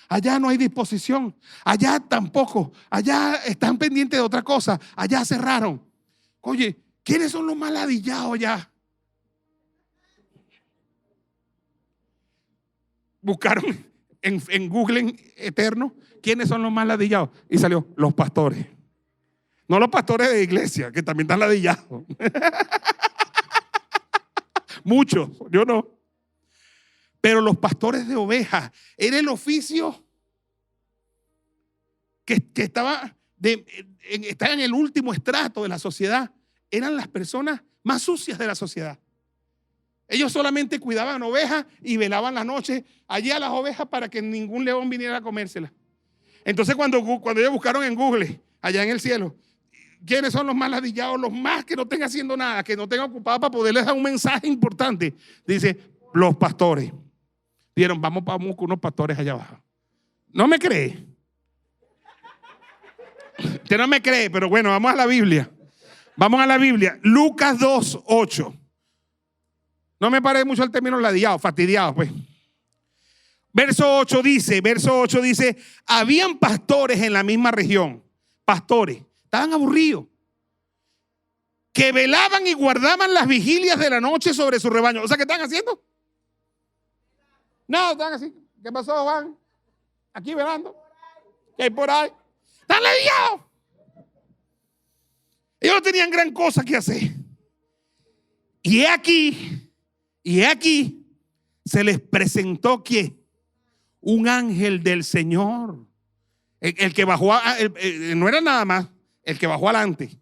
B: Allá no hay disposición. Allá tampoco. Allá están pendientes de otra cosa. Allá cerraron. Oye, ¿quiénes son los más ladillados allá? Buscaron en Google eterno quiénes son los más ladillados. Y salió los pastores. No los pastores de iglesia, que también están ladillados. Muchos, yo no. Pero los pastores de ovejas era el oficio que estaba en el último estrato de la sociedad. Eran las personas más sucias de la sociedad. Ellos solamente cuidaban ovejas y velaban las noches allí a las ovejas para que ningún león viniera a comérselas. Entonces cuando ellos buscaron en Google, allá en el cielo, ¿quiénes son los más ladillados? Los más que no estén haciendo nada, que no estén ocupados para poderles dar un mensaje importante. Dice, los pastores. Dijeron, vamos con unos pastores allá abajo. ¿No me cree? Usted no me cree, pero bueno, vamos a la Biblia. Vamos a la Biblia. Lucas 2:8. No me parece mucho el término ladillado, fastidiado, pues. Verso 8 dice, habían pastores en la misma región. Pastores. Estaban aburridos. Que velaban y guardaban las vigilias de la noche sobre su rebaño. O sea, ¿qué están haciendo? No, están así. ¿Qué pasó, Juan? Aquí velando. ¿Qué hay por ahí? Están ladillados. Ellos no tenían gran cosa que hacer. Y he aquí, se les presentó ¿quién? Un ángel del Señor. El que bajó, no era nada más, el que bajó adelante.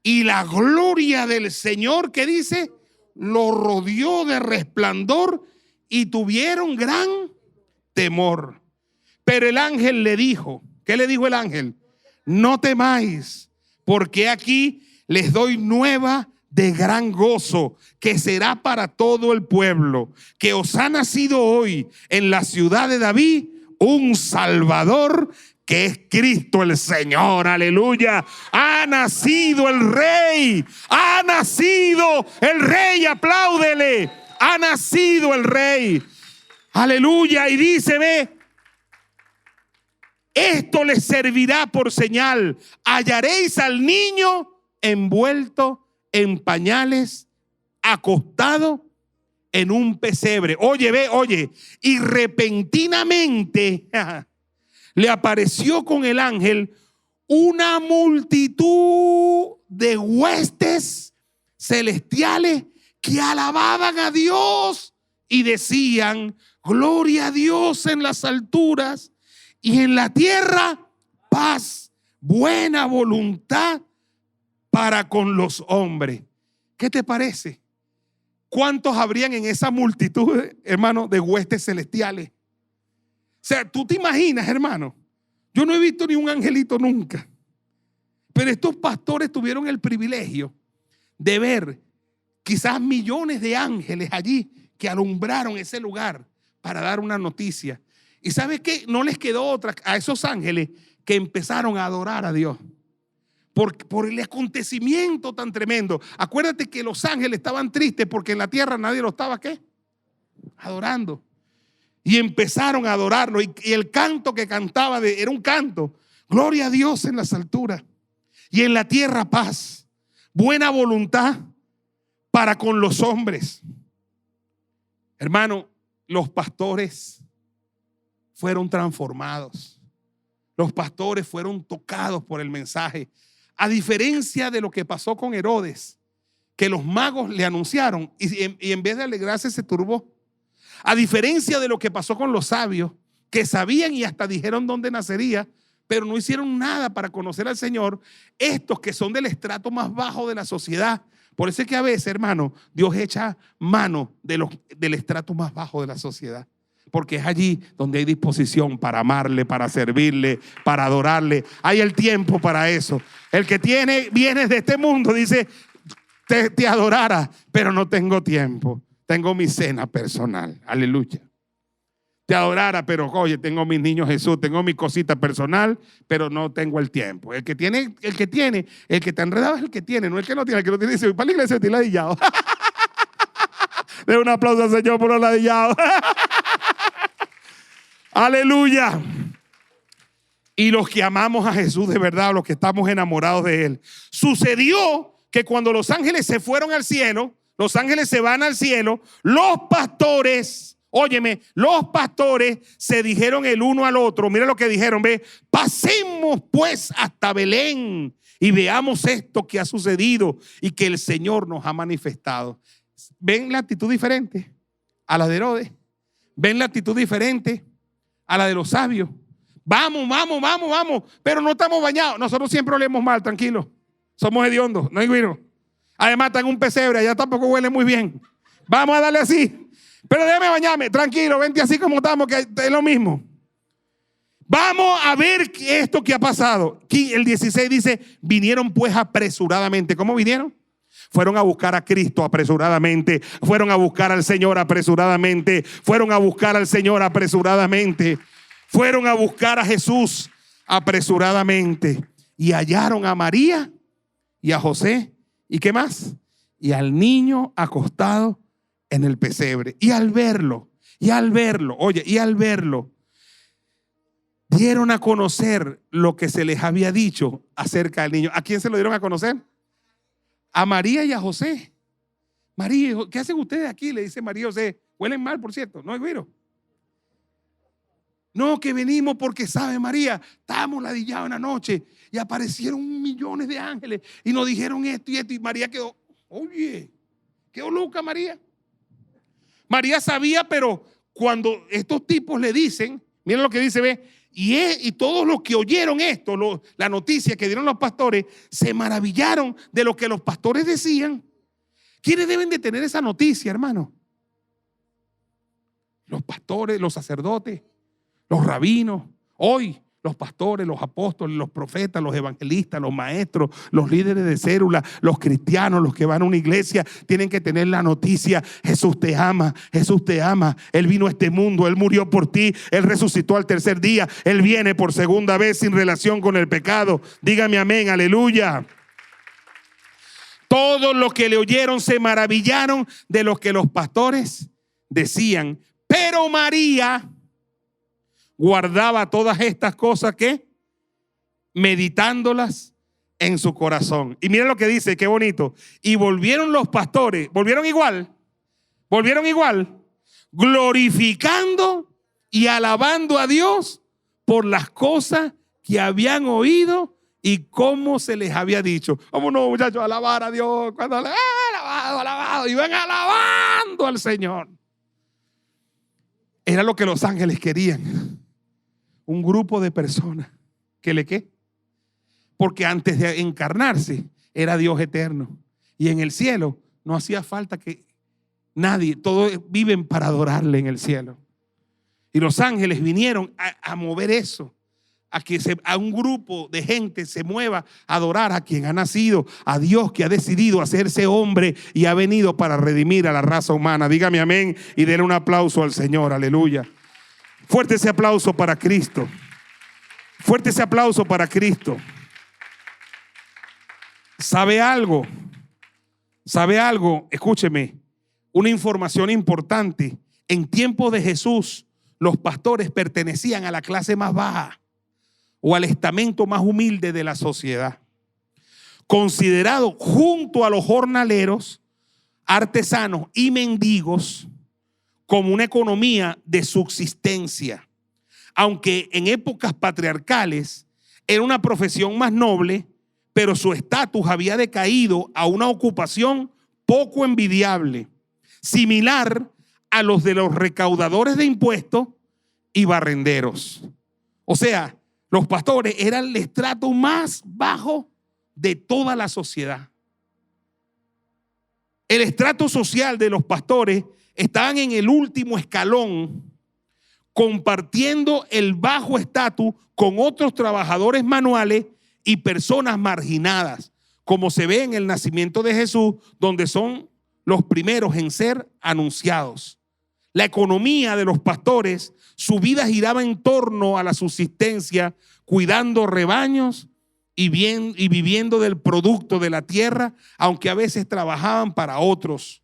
B: Y la gloria del Señor, ¿qué dice? Lo rodeó de resplandor y tuvieron gran temor. Pero el ángel le dijo, ¿Qué le dijo el ángel? No temáis, porque aquí les doy nueva de gran gozo, que será para todo el pueblo, que os ha nacido hoy en la ciudad de David un Salvador, que es Cristo el Señor. Aleluya. Ha nacido el Rey. Ha nacido el Rey. Apláudele. Ha nacido el Rey. Aleluya. Y dice, ve, esto les servirá por señal. Hallaréis al niño envuelto en pañales, acostado en un pesebre. Oye, ve, oye. Y repentinamente le apareció con el ángel una multitud de huestes celestiales que alababan a Dios y decían: gloria a Dios en las alturas y en la tierra paz, buena voluntad para con los hombres. ¿Qué te parece? ¿Cuántos habrían en esa multitud, hermano, de huestes celestiales? O sea, tú te imaginas, hermano, yo no he visto ni un angelito nunca, pero estos pastores tuvieron el privilegio de ver quizás millones de ángeles allí que alumbraron ese lugar para dar una noticia. ¿Y sabes qué? No les quedó otra a esos ángeles que empezaron a adorar a Dios por el acontecimiento tan tremendo. Acuérdate que los ángeles estaban tristes porque en la tierra nadie lo estaba, ¿qué? Adorando. Y empezaron a adorarlo. Y el canto que cantaba era un canto: gloria a Dios en las alturas y en la tierra paz, buena voluntad para con los hombres. Hermano, los pastores fueron transformados. Los pastores fueron tocados por el mensaje. A diferencia de lo que pasó con Herodes, que los magos le anunciaron y en vez de alegrarse se turbó. A diferencia de lo que pasó con los sabios, que sabían y hasta dijeron dónde nacería, pero no hicieron nada para conocer al Señor. Estos que son del estrato más bajo de la sociedad. Por eso es que a veces, hermano, Dios echa mano del estrato más bajo de la sociedad. Porque es allí donde hay disposición para amarle, para servirle, para adorarle. Hay el tiempo para eso. El que tiene bienes de este mundo dice: te adorara, pero no tengo tiempo. Tengo mi cena personal. Aleluya. Te adorara, pero oye, tengo mis niños Jesús, tengo mi cosita personal, pero no tengo el tiempo. El que te enredado es el que tiene, no el que no tiene. El que no tiene dice: para la iglesia estoy ladillado. De un aplauso al Señor por los ladillados. Aleluya. Y los que amamos a Jesús de verdad, los que estamos enamorados de Él. Sucedió que cuando los ángeles se fueron al cielo, los ángeles se van al cielo, los pastores, óyeme, los pastores se dijeron el uno al otro. Mira lo que dijeron, ve: pasemos pues hasta Belén y veamos esto que ha sucedido y que el Señor nos ha manifestado. ¿Ven la actitud diferente a la de Herodes? ¿Ven la actitud diferente a la de los sabios? Vamos, pero no estamos bañados. Nosotros siempre olemos mal, tranquilo. Somos hediondos, no hay guiro. Además está en un pesebre, allá tampoco huele muy bien. Vamos a darle así. Pero déjame bañarme, tranquilo, vente así como estamos, que es lo mismo. Vamos a ver esto que ha pasado. Aquí el 16 dice: vinieron pues apresuradamente. ¿Cómo vinieron? Fueron a buscar a Cristo apresuradamente. Fueron a buscar al Señor apresuradamente. Fueron a buscar al Señor apresuradamente. Fueron a buscar a Jesús apresuradamente. Y hallaron a María y a José. ¿Y qué más? Y al niño acostado en el pesebre. Y al verlo, dieron a conocer lo que se les había dicho acerca del niño. ¿A quién se lo dieron a conocer? A María y a José. María, ¿qué hacen ustedes aquí? Le dice María a José. Huelen mal, por cierto, ¿no es güiro? No, que venimos porque, ¿sabe, María? Estábamos ladillados en la noche y aparecieron millones de ángeles y nos dijeron esto y esto. Y María quedó, oye, quedó loca María. María sabía, pero cuando estos tipos le dicen, miren lo que dice, ve, y todos los que oyeron esto, la noticia que dieron los pastores, se maravillaron de lo que los pastores decían. ¿Quiénes deben de tener esa noticia, hermano? Los pastores, los sacerdotes, los rabinos, hoy los pastores, los apóstoles, los profetas, los evangelistas, los maestros, los líderes de célula, los cristianos, los que van a una iglesia, tienen que tener la noticia: Jesús te ama, Jesús te ama. Él vino a este mundo, Él murió por ti, Él resucitó al tercer día, Él viene por segunda vez sin relación con el pecado. Dígame amén, aleluya. Todos los que le oyeron se maravillaron de lo que los pastores decían. Pero María guardaba todas estas cosas, ¿qué? Meditándolas en su corazón. Y mira lo que dice, qué bonito. Y volvieron los pastores, volvieron igual, glorificando y alabando a Dios por las cosas que habían oído y cómo se les había dicho. Vámonos, muchachos, a alabar a Dios. Cuando alabado, iban alabando al Señor. Era lo que los ángeles querían. Un grupo de personas que le ¿qué? Porque antes de encarnarse era Dios eterno. Y en el cielo no hacía falta que nadie, todos viven para adorarle en el cielo. Y los ángeles vinieron a mover eso, a que a un grupo de gente se mueva a adorar a quien ha nacido, a Dios que ha decidido hacerse hombre y ha venido para redimir a la raza humana. Dígame amén y denle un aplauso al Señor, aleluya. Fuerte ese aplauso para Cristo. Fuerte ese aplauso para Cristo. ¿Sabe algo? ¿Sabe algo? Escúcheme, una información importante. En tiempos de Jesús, los pastores pertenecían a la clase más baja o al estamento más humilde de la sociedad, considerado junto a los jornaleros, artesanos y mendigos como una economía de subsistencia. Aunque en épocas patriarcales era una profesión más noble, pero su estatus había decaído a una ocupación poco envidiable, similar a los de los recaudadores de impuestos y barrenderos. O sea, los pastores eran el estrato más bajo de toda la sociedad. El estrato social de los pastores estaban en el último escalón, compartiendo el bajo estatus con otros trabajadores manuales y personas marginadas, como se ve en el nacimiento de Jesús, donde son los primeros en ser anunciados. La economía de los pastores, su vida giraba en torno a la subsistencia, cuidando rebaños y viviendo del producto de la tierra, aunque a veces trabajaban para otros.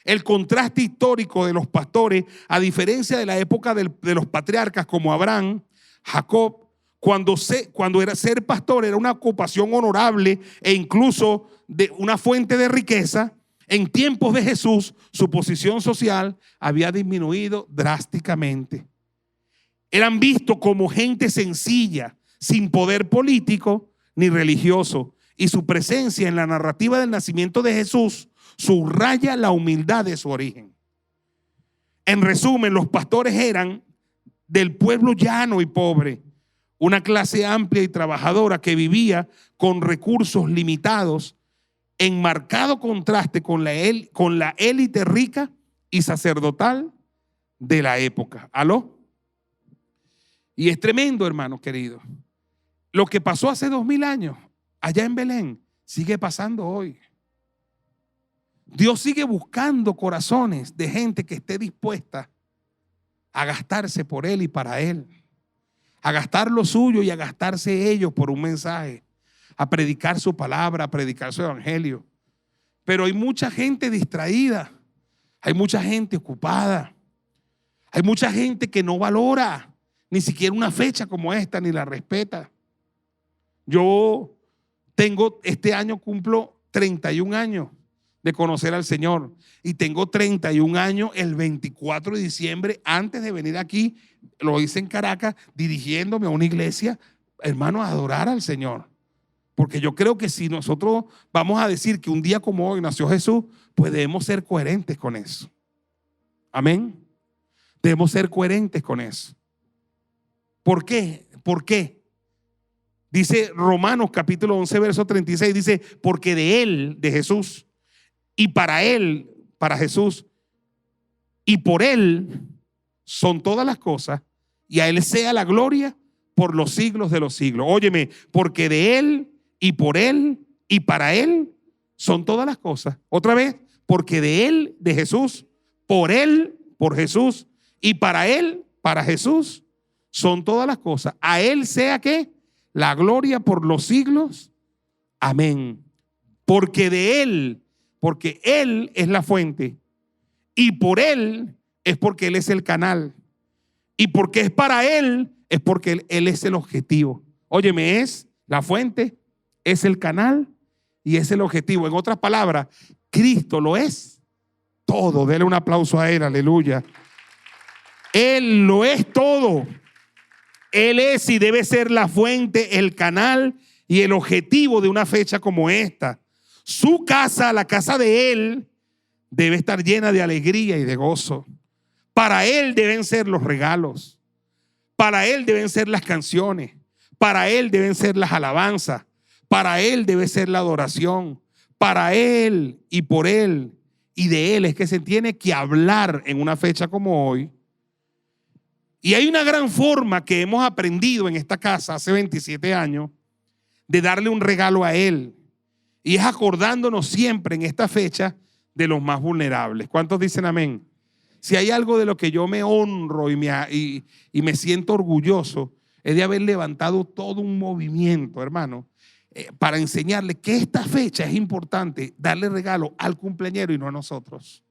B: El contraste histórico de los pastores, a diferencia de la época de los patriarcas como Abraham, Jacob, cuando era ser pastor era una ocupación honorable e incluso de una fuente de riqueza. En tiempos de Jesús, su posición social había disminuido drásticamente. Eran vistos como gente sencilla, sin poder político ni religioso, y su presencia en la narrativa del nacimiento de Jesús subraya la humildad de su origen. En resumen, los pastores eran del pueblo llano y pobre, una clase amplia y trabajadora que vivía con recursos limitados, en marcado contraste con la élite rica y sacerdotal de la época. ¿Aló? Y es tremendo, hermano querido. Lo que pasó hace 2000 años allá en Belén sigue pasando hoy. Dios sigue buscando corazones de gente que esté dispuesta a gastarse por Él y para Él, a gastar lo suyo y a gastarse ellos por un mensaje, a predicar su palabra, a predicar su evangelio. Pero hay mucha gente distraída, hay mucha gente ocupada, hay mucha gente que no valora ni siquiera una fecha como esta, ni la respeta. Yo este año cumplo 31 años de conocer al Señor y tengo 31 años el 24 de diciembre, antes de venir aquí, lo hice en Caracas, dirigiéndome a una iglesia, hermano, a adorar al Señor. Porque yo creo que si nosotros vamos a decir que un día como hoy nació Jesús, pues debemos ser coherentes con eso. Amén. Debemos ser coherentes con eso. ¿Por qué? ¿Por qué? Dice Romanos capítulo 11, verso 36, dice, porque de Él, de Jesús, y para Él, para Jesús, y por Él son todas las cosas, y a Él sea la gloria por los siglos de los siglos. Óyeme, porque de Él y por Él y para Él son todas las cosas. Otra vez, porque de Él, de Jesús, por Él, por Jesús y para Él, para Jesús, son todas las cosas. A Él sea que la gloria por los siglos. Amén. Porque de Él, porque Él es la fuente y por Él es porque Él es el canal y porque es para Él es porque Él es el objetivo. Óyeme, es la fuente, es el canal y es el objetivo. En otras palabras, Cristo lo es todo. Dele un aplauso a Él, aleluya. Él lo es todo. Él es y debe ser la fuente, el canal y el objetivo de una fecha como esta. Su casa, la casa de Él, debe estar llena de alegría y de gozo. Para Él deben ser los regalos. Para Él deben ser las canciones. Para Él deben ser las alabanzas. Para Él debe ser la adoración. Para Él y por Él y de Él es que se tiene que hablar en una fecha como hoy. Y hay una gran forma que hemos aprendido en esta casa hace 27 años de darle un regalo a Él. Y es acordándonos siempre en esta fecha de los más vulnerables. ¿Cuántos dicen amén? Si hay algo de lo que yo me honro y me siento orgulloso, es de haber levantado todo un movimiento, hermano, para enseñarle que esta fecha es importante darle regalo al cumpleañero y no a nosotros.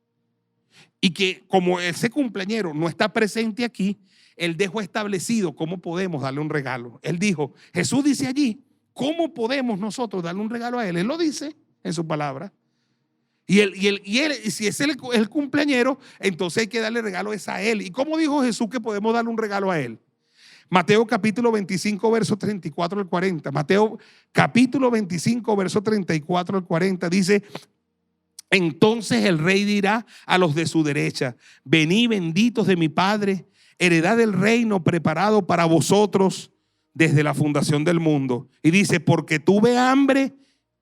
B: Y que como ese cumpleañero no está presente aquí, Él dejó establecido cómo podemos darle un regalo. Él dijo, Jesús dice allí, ¿cómo podemos nosotros darle un regalo a Él? Él lo dice en su palabra. Y si es el cumpleañero, entonces hay que darle regalo a Él. ¿Y cómo dijo Jesús que podemos darle un regalo a Él? Mateo capítulo 25, verso 34 al 40. Mateo capítulo 25, verso 34 al 40 dice: entonces el rey dirá a los de su derecha: venid benditos de mi Padre, heredad del reino preparado para vosotros desde la fundación del mundo. Y dice: porque tuve hambre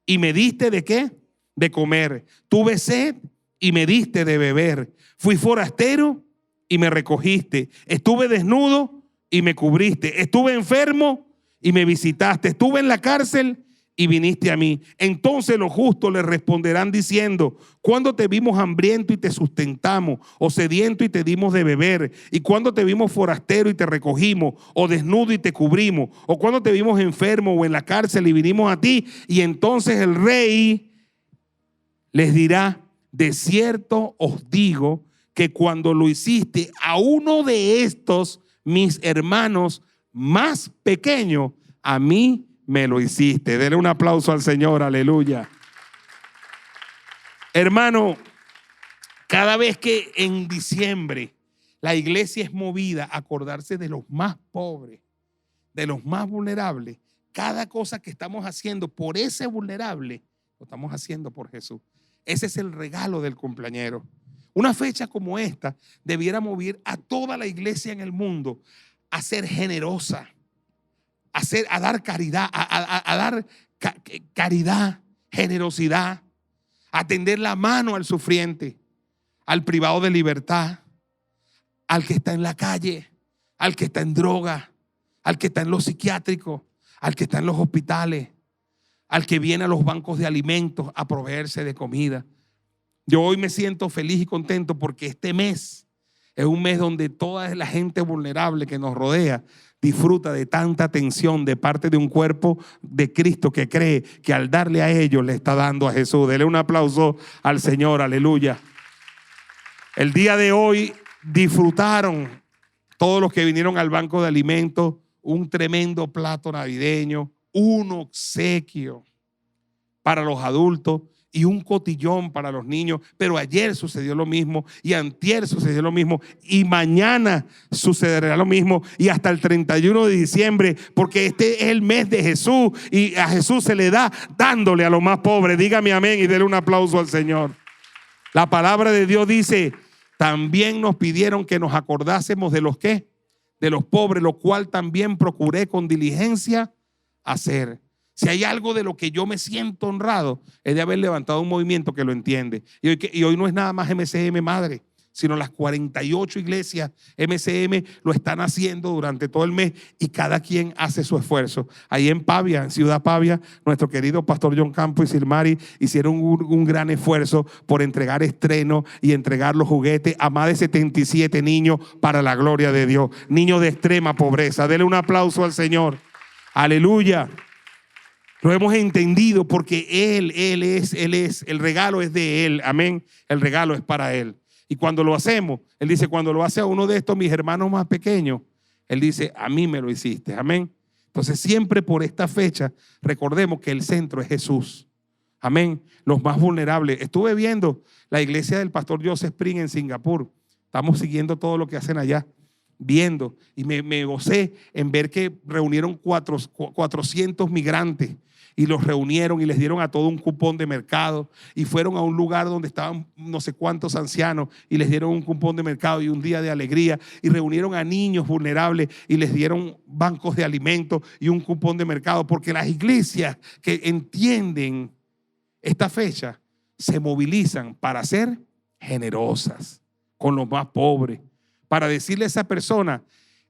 B: y me diste ¿de qué? De comer. Tuve sed y me diste de beber. Fui forastero y me recogiste. Estuve desnudo y me cubriste. Estuve enfermo y me visitaste. Estuve en la cárcel y viniste a mí. Entonces los justos le responderán diciendo: ¿cuándo te vimos hambriento y te sustentamos? ¿O sediento y te dimos de beber? ¿Y cuándo te vimos forastero y te recogimos? ¿O desnudo y te cubrimos? ¿O cuándo te vimos enfermo o en la cárcel y vinimos a ti? Y entonces el rey les dirá: de cierto os digo que cuando lo hiciste a uno de estos mis hermanos más pequeños, a mí me lo hiciste. Denle un aplauso al Señor, aleluya. Hermano, cada vez que en diciembre la iglesia es movida a acordarse de los más pobres, de los más vulnerables, cada cosa que estamos haciendo por ese vulnerable, lo estamos haciendo por Jesús. Ese es el regalo del cumpleañero. Una fecha como esta debiera mover a toda la iglesia en el mundo a ser generosa, a dar caridad, a dar caridad, generosidad, a tender la mano al sufriente, al privado de libertad, al que está en la calle, al que está en droga, al que está en los psiquiátricos, al que está en los hospitales, al que viene a los bancos de alimentos a proveerse de comida. Yo hoy me siento feliz y contento porque este mes es un mes donde toda la gente vulnerable que nos rodea disfruta de tanta atención de parte de un cuerpo de Cristo que cree que al darle a ellos le está dando a Jesús. Dele un aplauso al Señor, aleluya. El día de hoy disfrutaron todos los que vinieron al banco de alimentos un tremendo plato navideño, un obsequio para los adultos y un cotillón para los niños. Pero ayer sucedió lo mismo y antier sucedió lo mismo y mañana sucederá lo mismo y hasta el 31 de diciembre, porque este es el mes de Jesús y a Jesús se le da dándole a los más pobres. Dígame amén y déle un aplauso al Señor. La palabra de Dios dice: también nos pidieron que nos acordásemos de los ¿qué? De los pobres, lo cual también procuré con diligencia hacer. Si hay algo de lo que yo me siento honrado, es de haber levantado un movimiento que lo entiende. Y hoy no es nada más MCM Madre, sino las 48 iglesias MCM lo están haciendo durante todo el mes y cada quien hace su esfuerzo. Ahí en Pavia, en Ciudad Pavia, nuestro querido pastor John Campos y Silmari hicieron un gran esfuerzo por entregar estreno y entregar los juguetes a más de 77 niños para la gloria de Dios. Niños de extrema pobreza. Dele un aplauso al Señor. Aleluya. Lo hemos entendido porque Él es, el regalo es de Él, amén, el regalo es para Él. Y cuando lo hacemos, Él dice, cuando lo hace a uno de estos, mis hermanos más pequeños, Él dice, a mí me lo hiciste, amén. Entonces siempre por esta fecha, recordemos que el centro es Jesús, amén, los más vulnerables. Estuve viendo la iglesia del pastor Joseph Spring en Singapur, estamos siguiendo todo lo que hacen allá, viendo, y me gocé en ver que reunieron 400 migrantes y los reunieron y les dieron a todo un cupón de mercado y fueron a un lugar donde estaban no sé cuántos ancianos y les dieron un cupón de mercado y un día de alegría y reunieron a niños vulnerables y les dieron bancos de alimentos y un cupón de mercado, porque las iglesias que entienden esta fecha se movilizan para ser generosas con los más pobres, para decirle a esa persona,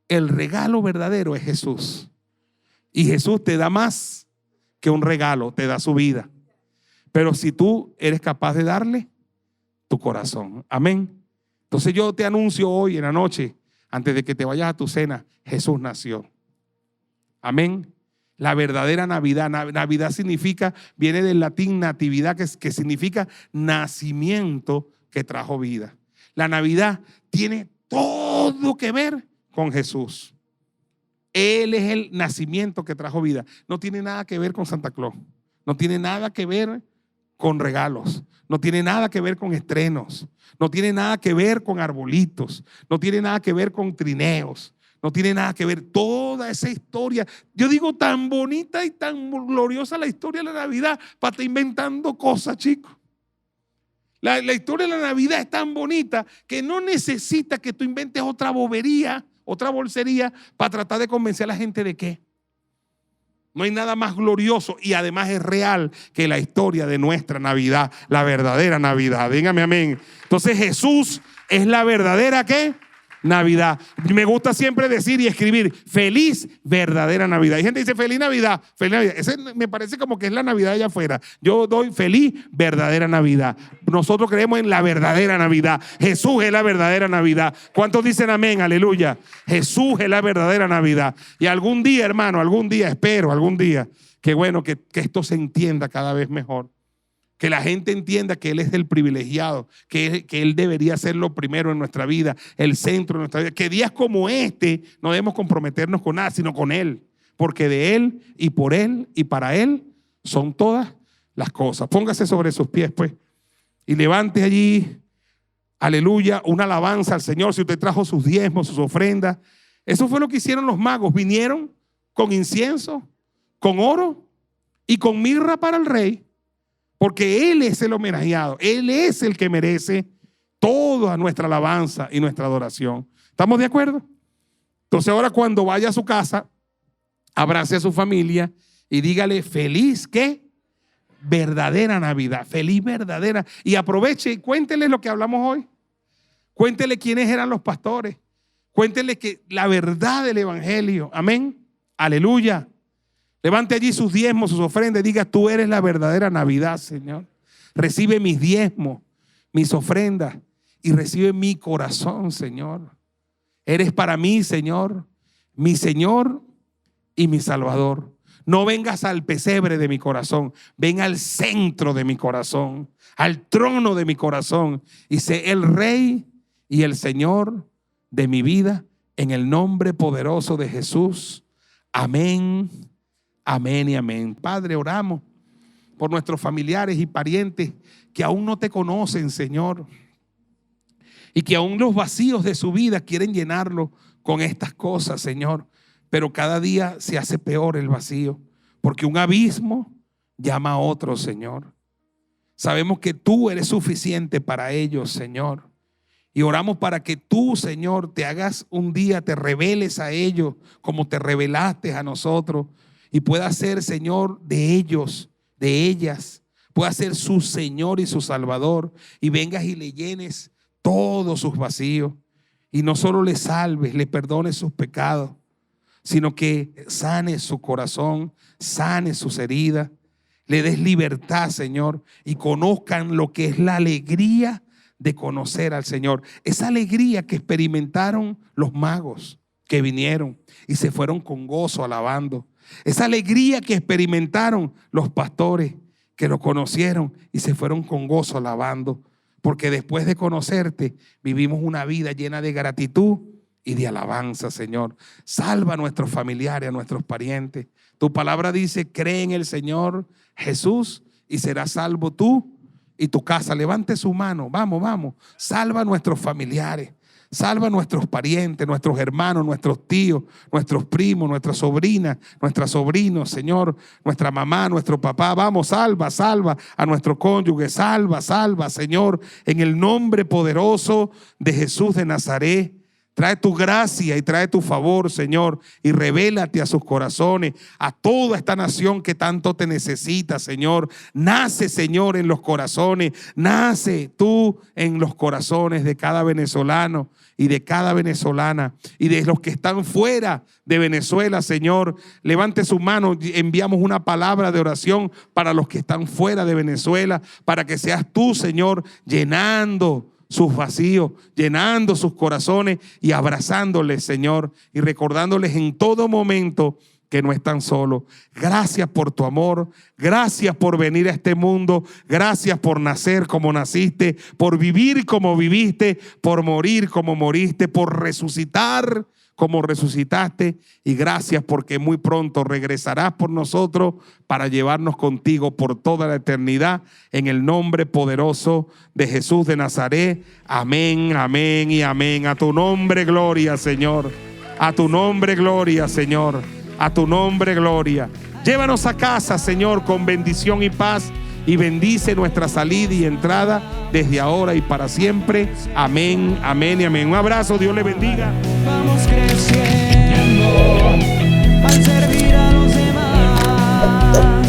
B: el regalo verdadero es Jesús. Y Jesús te da más que un regalo, te da su vida. Pero si tú eres capaz de darle tu corazón. Amén. Entonces yo te anuncio hoy en la noche, antes de que te vayas a tu cena, Jesús nació. Amén. La verdadera Navidad. Navidad significa, viene del latín natividad, que significa nacimiento que trajo vida. La Navidad tiene todo que ver con Jesús. Él es el nacimiento que trajo vida. No tiene nada que ver con Santa Claus. No tiene nada que ver con regalos. No tiene nada que ver con estrenos. No tiene nada que ver con arbolitos. No tiene nada que ver con trineos. No tiene nada que ver toda esa historia. Yo digo, tan bonita y tan gloriosa la historia de la Navidad para estar inventando cosas, chicos. La historia de la Navidad es tan bonita que no necesita que tú inventes otra bobería, otra bolsería para tratar de convencer a la gente de qué. No hay nada más glorioso y además es real que la historia de nuestra Navidad, la verdadera Navidad. Dígame amén. Entonces Jesús es la verdadera ¿qué? Navidad. Me gusta siempre decir y escribir feliz verdadera Navidad. Hay gente que dice feliz Navidad, feliz Navidad. Ese me parece como que es la Navidad allá afuera. Yo doy feliz verdadera Navidad. Nosotros creemos en la verdadera Navidad. Jesús es la verdadera Navidad. ¿Cuántos dicen amén? Aleluya. Jesús es la verdadera Navidad. Y algún día, hermano, algún día, espero, algún día, que bueno, que esto se entienda cada vez mejor. Que la gente entienda que Él es el privilegiado, que Él debería ser lo primero en nuestra vida, el centro de nuestra vida. Que días como este no debemos comprometernos con nada, sino con Él. Porque de Él y por Él y para Él son todas las cosas. Póngase sobre sus pies, pues, y levante allí, aleluya, una alabanza al Señor. Si usted trajo sus diezmos, sus ofrendas. Eso fue lo que hicieron los magos. Vinieron con incienso, con oro y con mirra para el rey. Porque Él es el homenajeado. Él es el que merece toda nuestra alabanza y nuestra adoración. ¿Estamos de acuerdo? Entonces ahora cuando vaya a su casa, abrace a su familia y dígale feliz, ¿qué? Verdadera Navidad. Feliz verdadera. Y aproveche y cuéntele lo que hablamos hoy. Cuéntele quiénes eran los pastores. Cuéntele que la verdad del evangelio. Amén. Aleluya. Levante allí sus diezmos, sus ofrendas y diga, tú eres la verdadera Navidad, Señor. Recibe mis diezmos, mis ofrendas y recibe mi corazón, Señor. Eres para mí, Señor, mi Señor y mi Salvador. No vengas al pesebre de mi corazón, ven al centro de mi corazón, al trono de mi corazón y sé el Rey y el Señor de mi vida en el nombre poderoso de Jesús. Amén. Amén y amén. Padre, oramos por nuestros familiares y parientes que aún no te conocen, Señor, y que aún los vacíos de su vida quieren llenarlo con estas cosas, Señor. Pero cada día se hace peor el vacío, porque un abismo llama a otro, Señor. Sabemos que tú eres suficiente para ellos, Señor. Y oramos para que tú, Señor, te hagas un día, te reveles a ellos como te revelaste a nosotros. Y pueda ser, Señor, de ellos, de ellas, pueda ser su Señor y su Salvador. Y vengas y le llenes todos sus vacíos. Y no solo le salves, le perdones sus pecados, sino que sanes su corazón, sanes sus heridas, le des libertad, Señor, y conozcan lo que es la alegría de conocer al Señor. Esa alegría que experimentaron los magos que vinieron y se fueron con gozo alabando. Esa alegría que experimentaron los pastores que lo conocieron y se fueron con gozo alabando. Porque después de conocerte, vivimos una vida llena de gratitud y de alabanza, Señor. Salva a nuestros familiares, a nuestros parientes. Tu palabra dice, cree en el Señor Jesús y serás salvo tú y tu casa. Levante su mano, vamos, vamos. Salva a nuestros familiares. Salva a nuestros parientes, nuestros hermanos, nuestros tíos, nuestros primos, nuestras sobrinas, nuestros sobrinos, Señor, nuestra mamá, nuestro papá. Vamos, salva, salva a nuestro cónyuge. Salva, salva, Señor, en el nombre poderoso de Jesús de Nazaret. Trae tu gracia y trae tu favor, Señor, y revélate a sus corazones, a toda esta nación que tanto te necesita, Señor. Nace, Señor, en los corazones. Nace tú en los corazones de cada venezolano y de cada venezolana y de los que están fuera de Venezuela, Señor. Levante su mano, enviamos una palabra de oración para los que están fuera de Venezuela, para que seas tú, Señor, llenando sus vacíos, llenando sus corazones y abrazándoles, Señor, y recordándoles en todo momento que no están solos. Gracias por tu amor, gracias por venir a este mundo, gracias por nacer como naciste, por vivir como viviste, por morir como moriste, por resucitar como resucitaste, y gracias porque muy pronto regresarás por nosotros para llevarnos contigo por toda la eternidad, en el nombre poderoso de Jesús de Nazaret. Amén, amén y amén. A tu nombre gloria, Señor. A tu nombre gloria, Señor. A tu nombre gloria. Llévanos a casa, Señor, con bendición y paz, y bendice nuestra salida y entrada desde ahora y para siempre. Amén, amén y amén. Un abrazo, Dios le bendiga.
A: Vamos creciendo al servir a los demás.